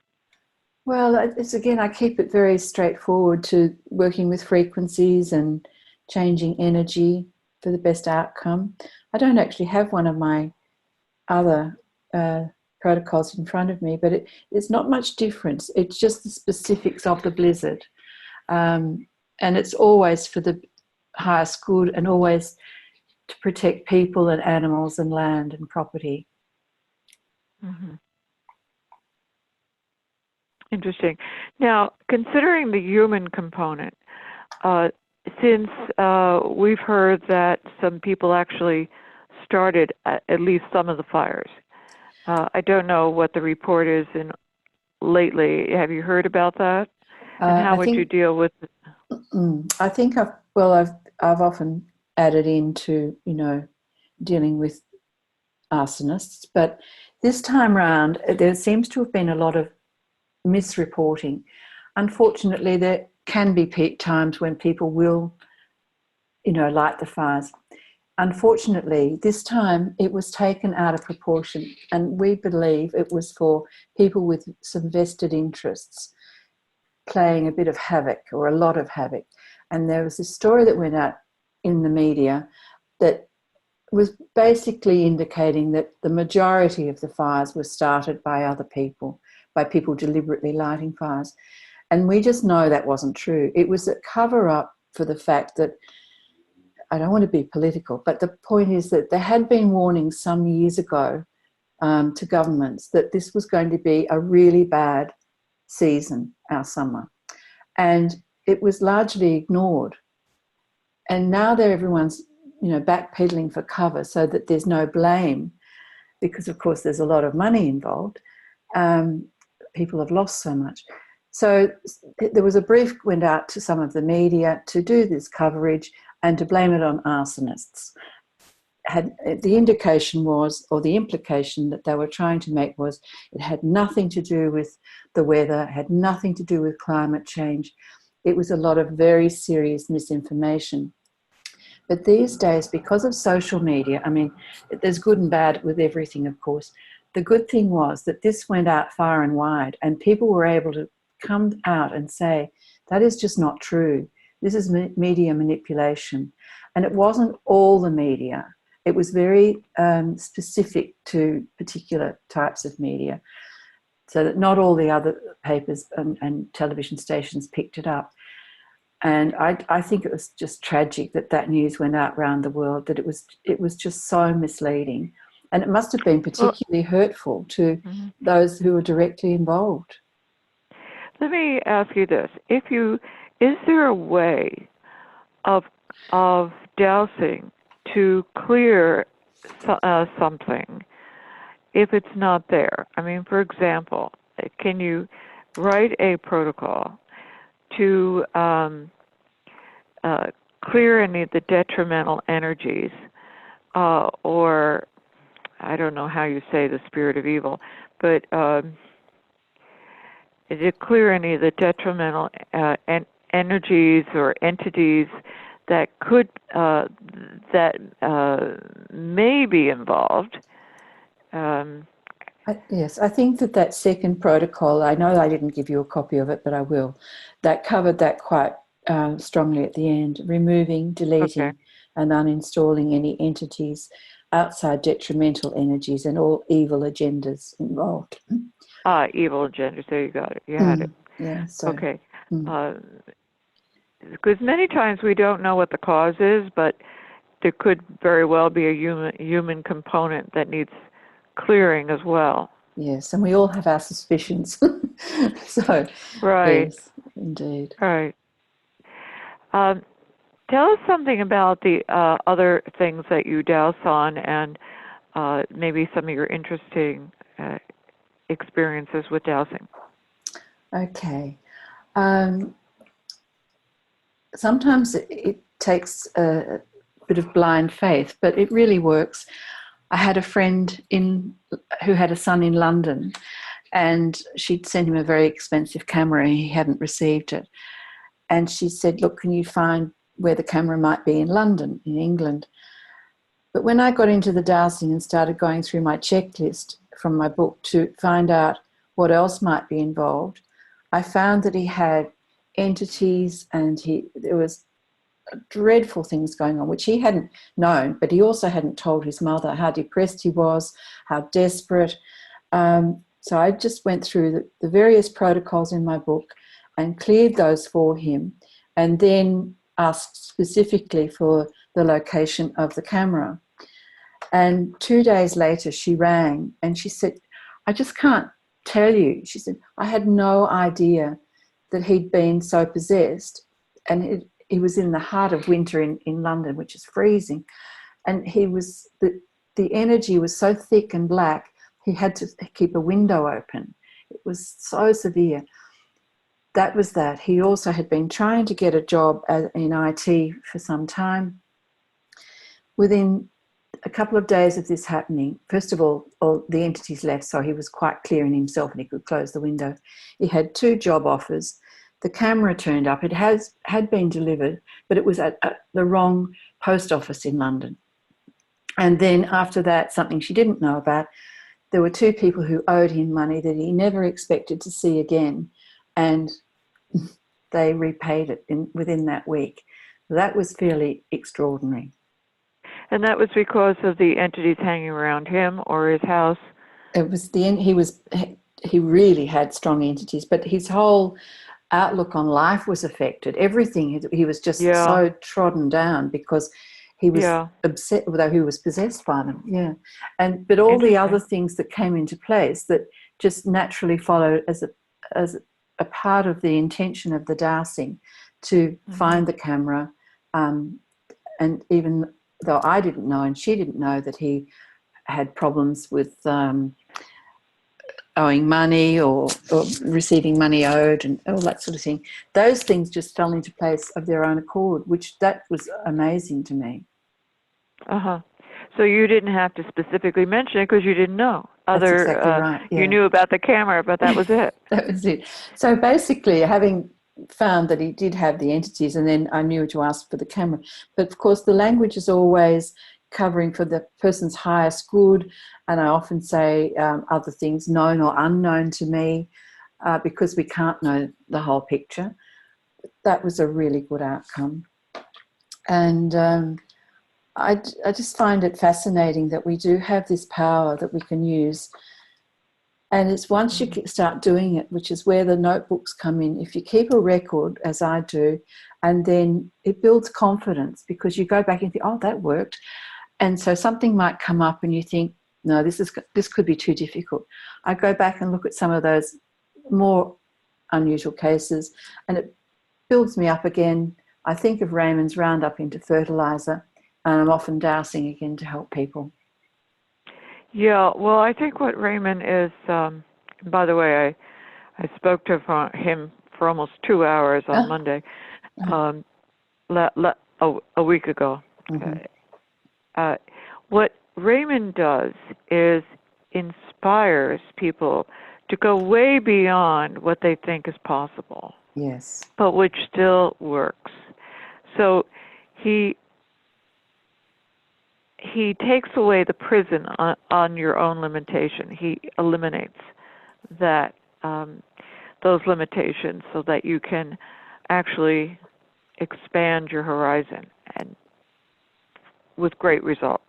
Well, it's again, I keep it very straightforward to working with frequencies and changing energy for the best outcome. I don't actually have one of my other protocols in front of me, but it's not much difference. It's just the specifics of the blizzard. And it's always for the highest good and always to protect people and animals and land and property. Mm-hmm. Interesting. Now, considering the human component, since we've heard that some people actually started at least some of the fires, I don't know what the report is in lately. Have you heard about that? And how would you deal with it? I think I've often added into, dealing with arsonists, but this time round there seems to have been a lot of misreporting. Unfortunately, there can be peak times when people will, light the fires. Unfortunately, this time it was taken out of proportion, and we believe it was for people with some vested interests playing a bit of havoc or a lot of havoc. And there was this story that went out in the media that was basically indicating that the majority of the fires were started by other people, by people deliberately lighting fires. And we just know that wasn't true. It was a cover-up for the fact that, I don't want to be political, but the point is that there had been warnings some years ago to governments that this was going to be a really bad season, our summer. And it was largely ignored. And now everyone's, backpedaling for cover so that there's no blame, because of course there's a lot of money involved. People have lost so much. So there was a brief went out to some of the media to do this coverage and to blame it on arsonists. The indication was, or the implication that they were trying to make was, it had nothing to do with the weather, had nothing to do with climate change. It was a lot of very serious misinformation. But these days, because of social media, I mean, there's good and bad with everything, of course. The good thing was that this went out far and wide, and people were able to come out and say, that is just not true. This is media manipulation. And it wasn't all the media. It was very specific to particular types of media, so that not all the other papers and television stations picked it up. And I think it was just tragic that news went out around the world, that it was just so misleading. And it must have been particularly hurtful to those who were directly involved. Let me ask you this. Is there a way of dowsing to clear something if it's not there? I mean, for example, can you write a protocol to clear any of the detrimental energies, or I don't know how you say the spirit of evil, but to clear any of the detrimental energies or entities that could may be involved? Yes, I think that second protocol, I know I didn't give you a copy of it, but I will, that covered that quite strongly at the end, removing, deleting, and uninstalling any entities, outside detrimental energies, and all evil agendas involved. Evil agendas, there you got it. You had it. Yeah, so. Okay. Because many times we don't know what the cause is, but there could very well be a human component that needs clearing as well. Yes, and we all have our suspicions. So, right. Yes, indeed. Right. Tell us something about the other things that you douse on, and maybe some of your interesting experiences with dowsing. Okay. Sometimes it takes a bit of blind faith, but it really works. I had a friend who had a son in London, and she'd sent him a very expensive camera and he hadn't received it. And she said, look, can you find where the camera might be in London, in England? But when I got into the dowsing and started going through my checklist from my book to find out what else might be involved, I found that he had entities, and there was dreadful things going on, which he hadn't known, but he also hadn't told his mother how depressed he was, how desperate. So I just went through the various protocols in my book and cleared those for him, and then asked specifically for the location of the camera. And 2 days later, she rang and she said, I just can't tell you. She said, I had no idea that he'd been so possessed. And he was in the heart of winter in London, which is freezing. And the energy was so thick and black, he had to keep a window open. It was so severe. That was that. He also had been trying to get a job in IT for some time. Within a couple of days of this happening, first of all the entities left, so he was quite clear in himself and he could close the window. He had 2 job offers. The camera turned up. It had been delivered, but it was at the wrong post office in London. And then after that, something she didn't know about, there were 2 people who owed him money that he never expected to see again, and they repaid it within that week. That was fairly extraordinary. And that was because of the entities hanging around him or his house? It was he really had strong entities, but his whole outlook on life was affected. Everything, he was just so trodden down because he was upset, though he was possessed by them. Yeah. But all the other things that came into place that just naturally followed as a part of the intention of the dowsing to find the camera, and even though I didn't know and she didn't know that he had problems with owing money or receiving money owed and all that sort of thing, those things just fell into place of their own accord, which that was amazing to me. So you didn't have to specifically mention it because you didn't know. That's exactly right. Yeah. You knew about the camera, but that was it. That was it. So basically, having found that he did have the entities, and then I knew to ask for the camera. But of course, the language is always covering for the person's highest good, and I often say other things known or unknown to me, because we can't know the whole picture. That was a really good outcome. And I just find it fascinating that we do have this power that we can use. And it's once you start doing it, which is where the notebooks come in. If you keep a record, as I do, and then it builds confidence because you go back and think, oh, that worked. And so something might come up and you think, no, this could be too difficult. I go back and look at some of those more unusual cases and it builds me up again. I think of Raymond's Roundup into fertilizer, and I'm often dowsing again to help people. Yeah, well, I think what Raymond is, by the way, I spoke to him for almost 2 hours on Monday, a week ago. What Raymond does is inspires people to go way beyond what they think is possible. Yes. But which still works. So he takes away the prison on your own limitation. He eliminates that those limitations so that you can actually expand your horizon, and with great results.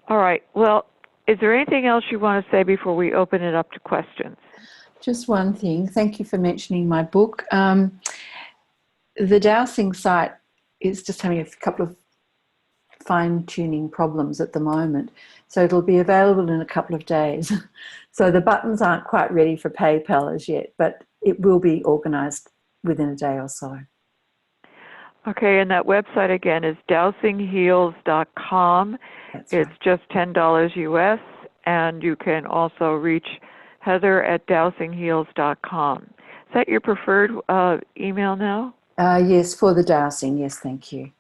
All right. Well, is there anything else you want to say before we open it up to questions? Just one thing. Thank you for mentioning my book. The dowsing site is just having a couple of fine-tuning problems at the moment, so it'll be available in a couple of days. So the buttons aren't quite ready for PayPal as yet, but it will be organised within a day or so. Okay, and that website again is dowsingheals.com. That's It's right. just $10 US, and you can also reach Heather at dowsingheals.com. Is that your preferred email now? Yes, for the dowsing. Yes, thank you.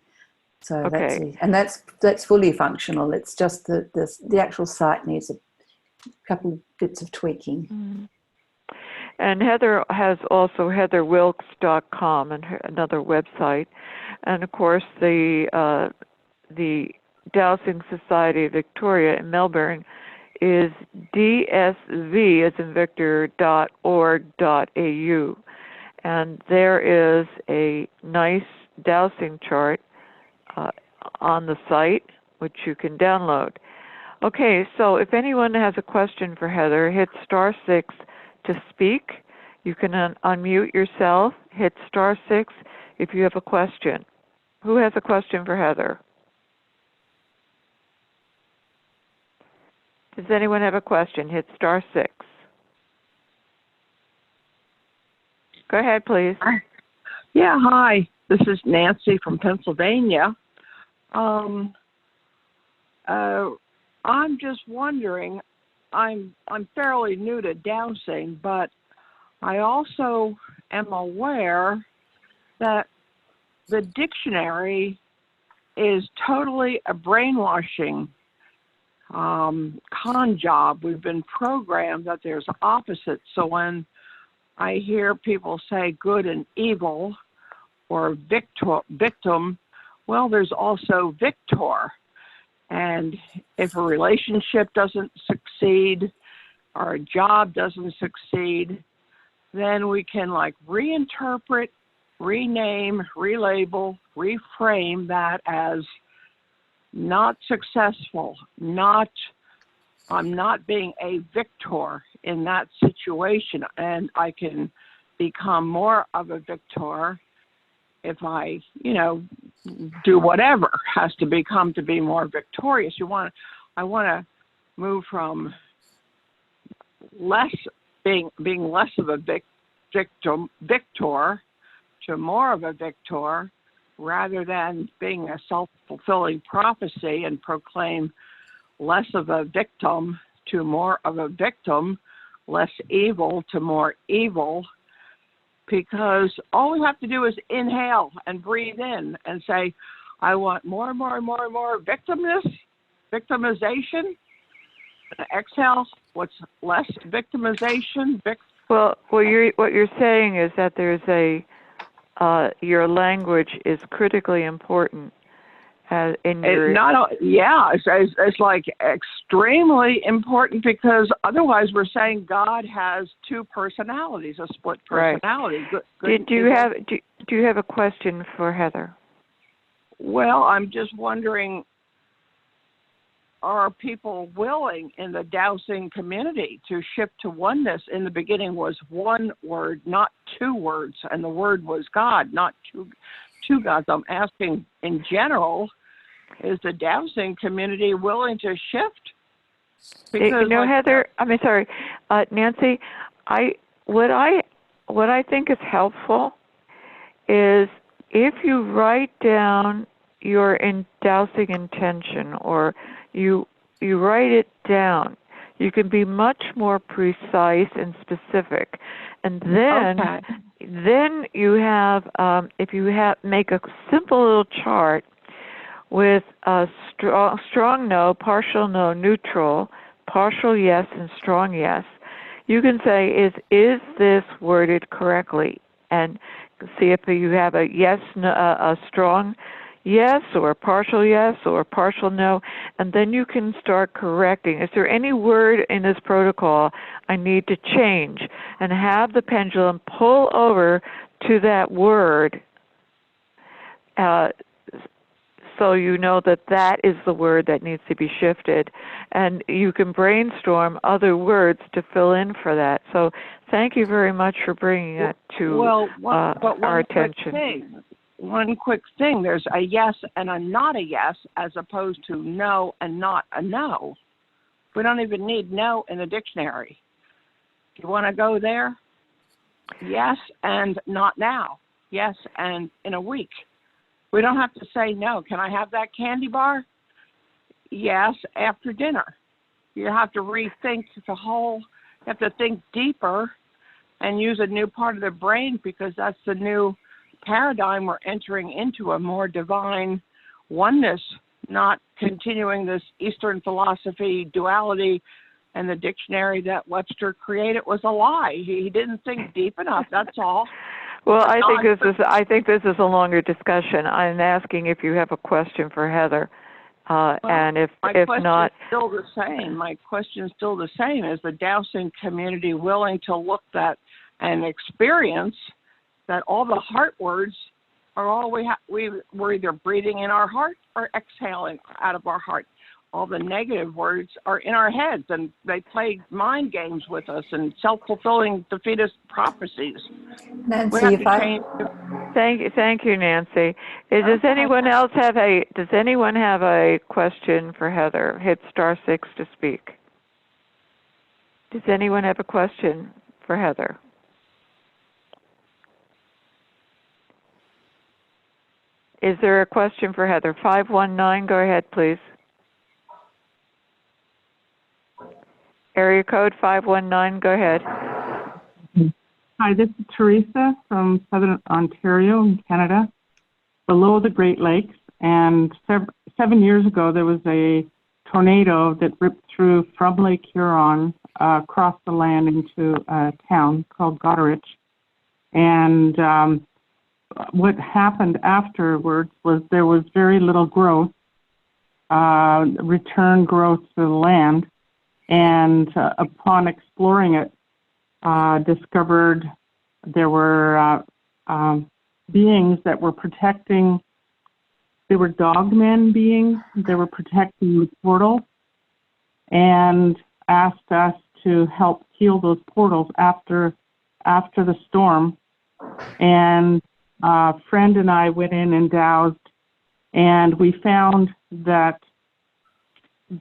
So that's Okay. it. And that's fully functional. It's just the actual site needs a couple of bits of tweaking. Mm-hmm. And Heather has also heatherwilks.com and another website. And of course, the Dowsing Society of Victoria in Melbourne is dsv as in victor.org.au. And there is a nice dowsing chart on the site, which you can download. Okay, so if anyone has a question for Heather, hit *6 to speak. You can unmute yourself, hit *6 if you have a question. Who has a question for Heather? Does anyone have a question? Hit *6. Go ahead, please. Yeah, hi. This is Nancy from Pennsylvania. I'm just wondering, I'm fairly new to dowsing, but I also am aware that the dictionary is totally a brainwashing con job. We've been programmed that there's opposites. So when I hear people say good and evil or victim, well, there's also victor. And if a relationship doesn't succeed or a job doesn't succeed, then we can reinterpret, rename, relabel, reframe that as not successful, I'm not being a victor in that situation, and I can become more of a victor if I, do whatever has to become to be more victorious. I want to move from being less of a victor to more of a victor, rather than being a self-fulfilling prophecy and proclaim less of a victim to more of a victim, less evil to more evil, because all we have to do is inhale and breathe in and say, I want more and more and more and more victimization. Exhale, what's less victimization? Well, what you're saying is that there's your language is critically important in your. It's like extremely important, because otherwise we're saying God has two personalities, a split personality. Right. Do you have a question for Heather? Well, I'm just wondering, are people willing in the dowsing community to shift to oneness? In the beginning was one word, not two words, and the word was God, not two gods. I'm asking in general, is the dowsing community willing to shift? Because Heather, sorry, Nancy, what I think is helpful is if you write down your dowsing intention, or you write it down, you can be much more precise and specific. And then you have, if you make a simple little chart with a strong no, partial no, neutral, partial yes, and strong yes, you can say, is this worded correctly? And see if you have a yes, no, a strong yes, or a partial yes, or a partial no, and then you can start correcting. Is there any word in this protocol I need to change? And have the pendulum pull over to that word, so you know that is the word that needs to be shifted. And you can brainstorm other words to fill in for that. So thank you very much for bringing that to our attention. One quick thing, there's a yes and a not a yes, as opposed to no and not a no. We don't even need no in the dictionary. Do you want to go there? Yes and not now. Yes and in a week. We don't have to say no. Can I have that candy bar? Yes, after dinner. You have to rethink the whole, you have to think deeper and use a new part of the brain, because that's the new paradigm we're entering into, a more divine oneness, not continuing this Eastern philosophy duality. And the dictionary that Webster created was a lie. He didn't think deep enough, that's all. Well, I think this is a longer discussion. I'm asking if you have a question for Heather. And if not, still the same. My question is still the same. Is the Dowsing community willing to look at and experience that all the heart words are all we're either breathing in our heart or exhaling out of our heart. All the negative words are in our heads, and they play mind games with us and self-fulfilling defeatist prophecies. Nancy, Thank you, Nancy. Does anyone have a question for Heather? Hit *6 to speak. Does anyone have a question for Heather? Is there a question for Heather? 519, go ahead, please. Area code 519, go ahead. Hi, this is Teresa from Southern Ontario in Canada, below the Great Lakes. And 7 years ago, there was a tornado that ripped through from Lake Huron across the land into a town called Goderich. And what happened afterwards was there was very little growth, return growth to the land. And upon exploring it, discovered there were beings that were protecting. They were dogmen beings. They were protecting the portal, and asked us to help heal those portals after the storm. And a friend and I went in and dowsed, and we found that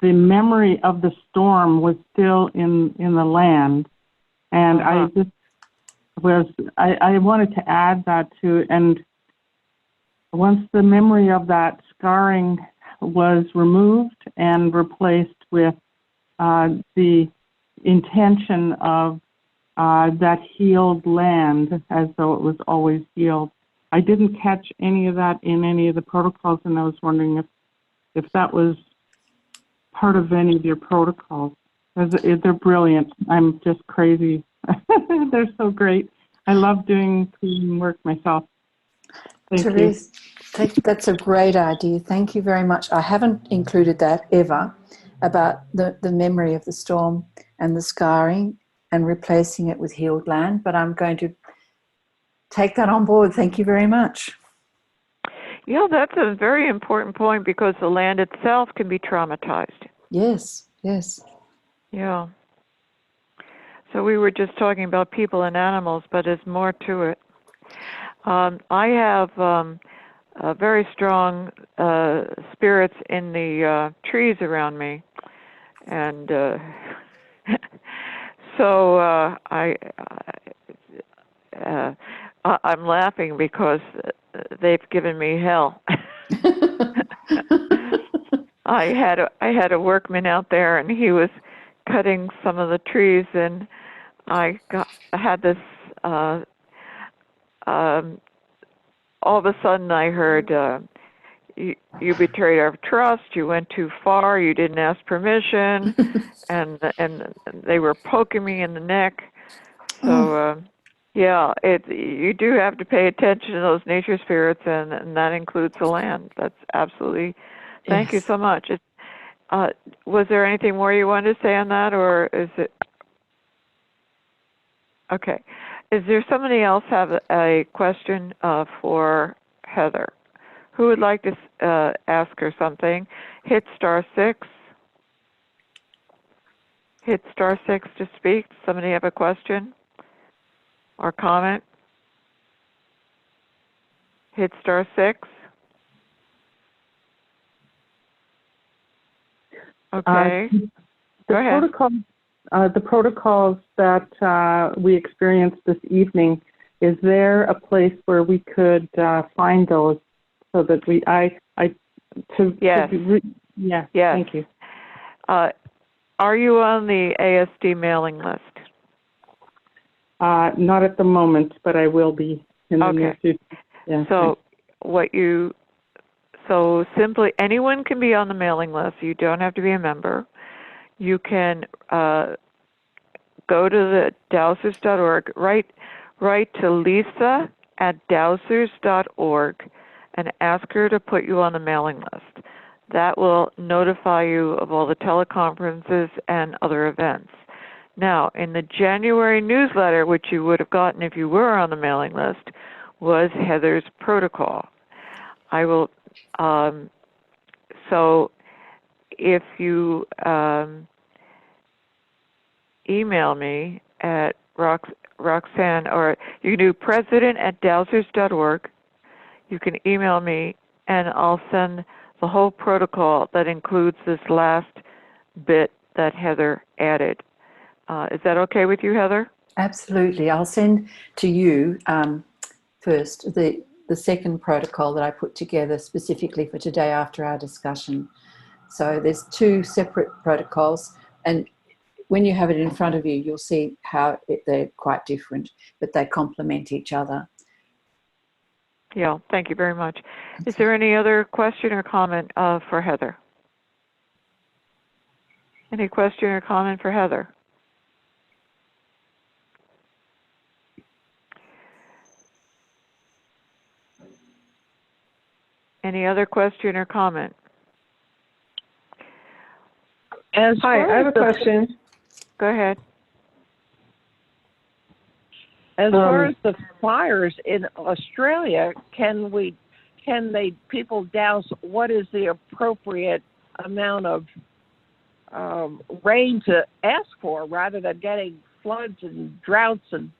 the memory of the storm was still in the land. And I wanted to add that to, and once the memory of that scarring was removed and replaced with the intention of that healed land as though it was always healed. I didn't catch any of that in any of the protocols, and I was wondering if that was part of any of your protocols. They're brilliant. I'm just crazy. They're so great. I love doing cleaning work myself. Therese, that's a great idea. Thank you very much. I haven't included that ever, about the memory of the storm and the scarring and replacing it with healed land, but I'm going to take that on board. Thank you very much. Yeah, that's a very important point, because the land itself can be traumatized. Yes. Yeah. So we were just talking about people and animals, but there's more to it. I have very strong spirits in the trees around me, and so I'm laughing because they've given me hell. I had a workman out there, and he was cutting some of the trees, and I had this. All of a sudden, I heard, "You betrayed our trust. You went too far. You didn't ask permission," and they were poking me in the neck. So. Yeah, you do have to pay attention to those nature spirits, and that includes the land. That's absolutely. Thank you so much. Was there anything more you wanted to say on that, or is it okay? Is there somebody else have a question for Heather? Who would like to ask her something? Hit *6. Hit *6 to speak. Somebody have a question or comment? Hit *6. Okay. Go ahead. The protocols that we experienced this evening, is there a place where we could find those so that Yes. yeah, Yes. thank you. Are you on the ASD mailing list? Not at the moment, but I will be in the near future. Yeah, so simply anyone can be on the mailing list. You don't have to be a member. You can go to the dowsers.org, write to Lisa at dowsers.org and ask her to put you on the mailing list. That will notify you of all the teleconferences and other events. Now, in the January newsletter, which you would have gotten if you were on the mailing list, was Heather's protocol. I will, so if you email me at Roxanne, or you can do president@dowsers.org. You can email me, and I'll send the whole protocol that includes this last bit that Heather added. Is that okay with you, Heather? Absolutely. I'll send to you first the second protocol that I put together specifically for today after our discussion. So there's two separate protocols, and when you have it in front of you, you'll see how they're quite different, but they complement each other. Yeah, thank you very much. Is there any other question or comment for Heather? Any question or comment for Heather? Any other question or comment? Hi, I have a question. Go ahead. As far as the fires in Australia, can people douse? What is the appropriate amount of rain to ask for, rather than getting floods and droughts and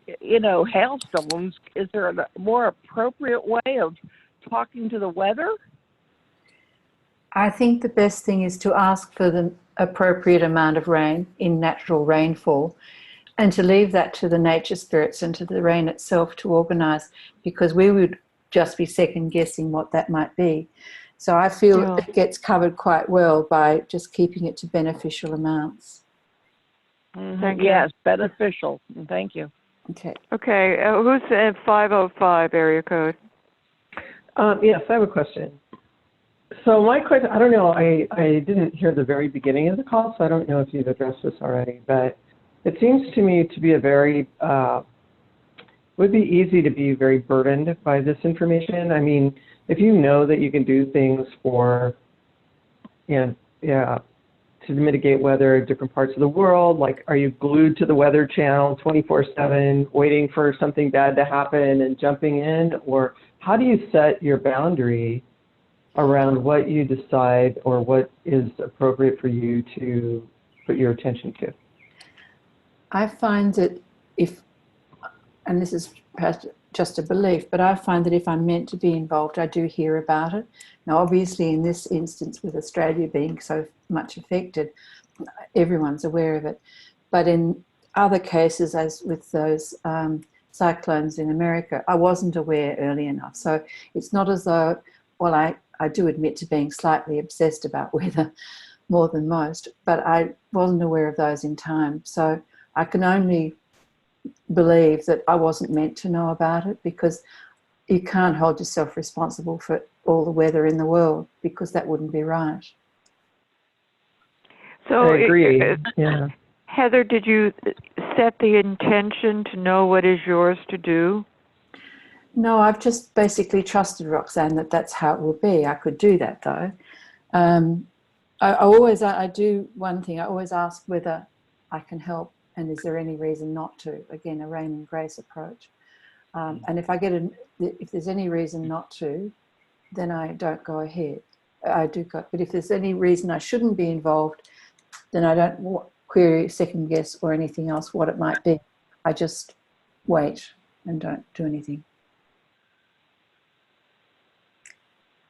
hailstones? Is there a more appropriate way of talking to the weather? I think the best thing is to ask for the appropriate amount of rain in natural rainfall, and to leave that to the nature spirits and to the rain itself to organise, because we would just be second guessing what that might be. So I feel it gets covered quite well by just keeping it to beneficial amounts. Thank you. Yes, beneficial. Thank you. Okay. Okay, who's in 505 area code? Yes, I have a question. So my question, I don't know, I didn't hear the very beginning of the call, so I don't know if you've addressed this already, but it seems to me to be would be easy to be very burdened by this information. I mean, if you know that you can do things to mitigate weather in different parts of the world, like are you glued to the Weather Channel 24/7, waiting for something bad to happen and jumping in? Or how do you set your boundary around what you decide or what is appropriate for you to put your attention to? I find that and this is perhaps just a belief, but I find that if I'm meant to be involved, I do hear about it. Now, obviously, in this instance, with Australia being so much affected, everyone's aware of it. But in other cases, as with those cyclones in America, I wasn't aware early enough. So it's not as though, well, I do admit to being slightly obsessed about weather more than most, but I wasn't aware of those in time. So I can only believe that I wasn't meant to know about it, because you can't hold yourself responsible for all the weather in the world, because that wouldn't be right. So I agree. Yeah. Heather, did you set the intention to know what is yours to do? No, I've just basically trusted Roxanne that that's how it will be. I could do that though. I do one thing. I always ask whether I can help, and is there any reason not to? Again, a rain and grace approach. And if if there's any reason not to, then I don't go ahead. I do go, but if there's any reason I shouldn't be involved, then I don't query, second guess, or anything else what it might be. I just wait and don't do anything.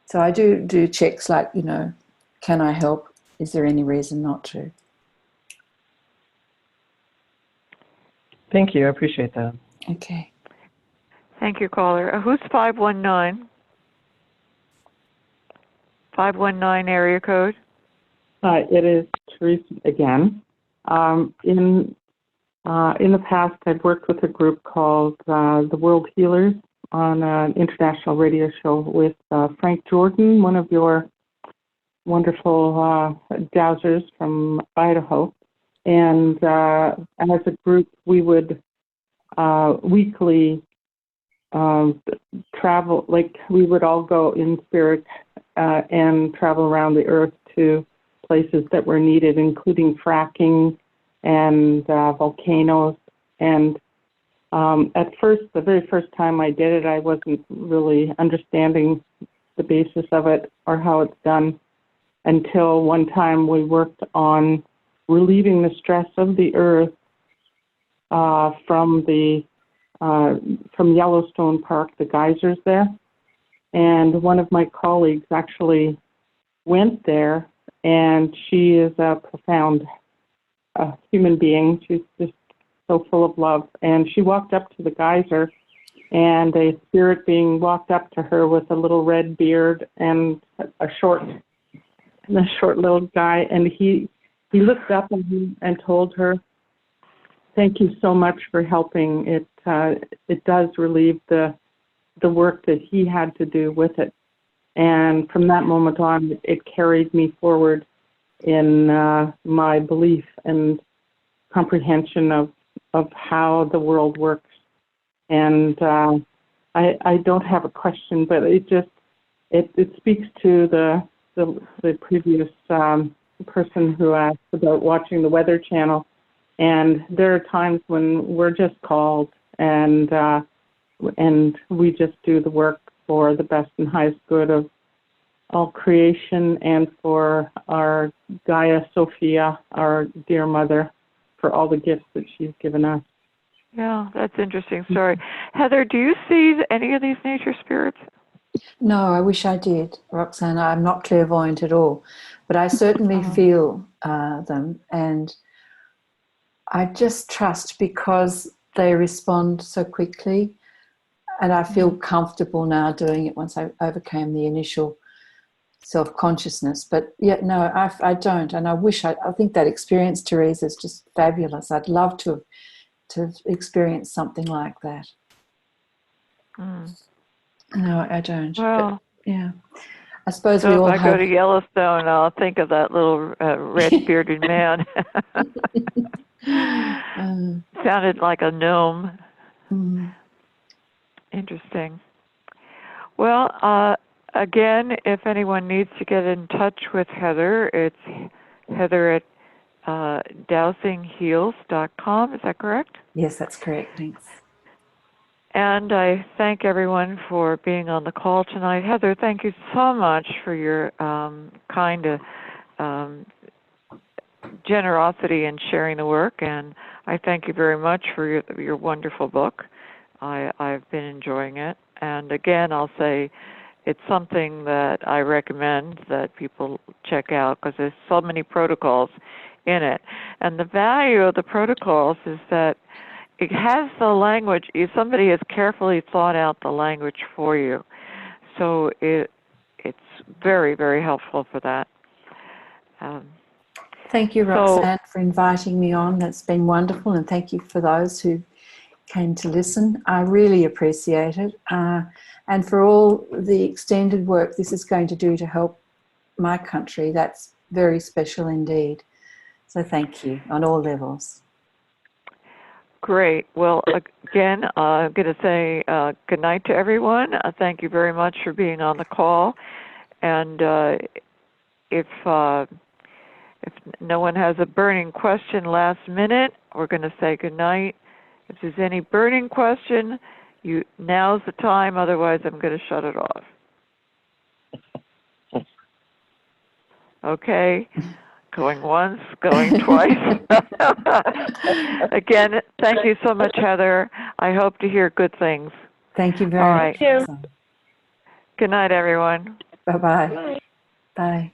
So I do checks like, can I help? Is there any reason not to? Thank you. I appreciate that. Okay. Thank you, caller. Who's 519? 519 area code. It is Teresa again. In the past, I've worked with a group called the World Healers on an international radio show with Frank Jordan, one of your wonderful dowsers from Idaho. And as a group, we would weekly travel, like we would all go in spirit and travel around the earth to places that were needed, including fracking and volcanoes. And at first, the very first time I did it, I wasn't really understanding the basis of it or how it's done until one time we worked on relieving the stress of the earth from Yellowstone Park, the geysers there. And one of my colleagues actually went there, and she is a profound human being. She's just so full of love. And she walked up to the geyser, and a spirit being walked up to her with a little red beard and a short little guy, and he looked up and told her, "Thank you so much for helping. It does relieve the work that he had to do with it." And from that moment on, it carried me forward in my belief and comprehension of how the world works. And I don't have a question, but it speaks to the previous person who asked about watching the Weather Channel. And there are times when we're just called and we just do the work for the best and highest good of all creation and for our Gaia Sophia, our dear mother, for all the gifts that she's given us. Yeah, that's an interesting story. Heather, do you see any of these nature spirits? No, I wish I did, Roxanne. I'm not clairvoyant at all, but I certainly feel them, and I just trust because they respond so quickly, and I feel comfortable now doing it once I overcame the initial self-consciousness. But yet, no, I don't, and I wish I think that experience, Teresa, is just fabulous. I'd love to have experienced something like that. No, I don't. Well, but, yeah. I suppose so we all if I have... go to Yellowstone, I'll think of that little red-bearded man. Sounded like a gnome. Interesting. Well, again, if anyone needs to get in touch with Heather, it's Heather at dowsingheals.com. Is that correct? Yes, that's correct. Thanks. And I thank everyone for being on the call tonight. Heather, thank you so much for your kind generosity in sharing the work, and I thank you very much for your wonderful book. I've been enjoying it, and again, I'll say it's something that I recommend that people check out because there's so many protocols in it. And the value of the protocols is that it has the language. Somebody has carefully thought out the language for you. So it's very, very helpful for that. Thank you, Roxanne, for inviting me on. That's been wonderful, and thank you for those who came to listen. I really appreciate it. And for all the extended work this is going to do to help my country, that's very special indeed. So thank you on all levels. Great. Well, again, I'm going to say good night to everyone. Thank you very much for being on the call. And if no one has a burning question last minute, we're going to say good night. If there's any burning question, now's the time. Otherwise, I'm going to shut it off. Okay. Going once, going twice. Again, thank you so much, Heather. I hope to hear good things. Thank you very much. All right. Good night, everyone. Bye-bye. Bye.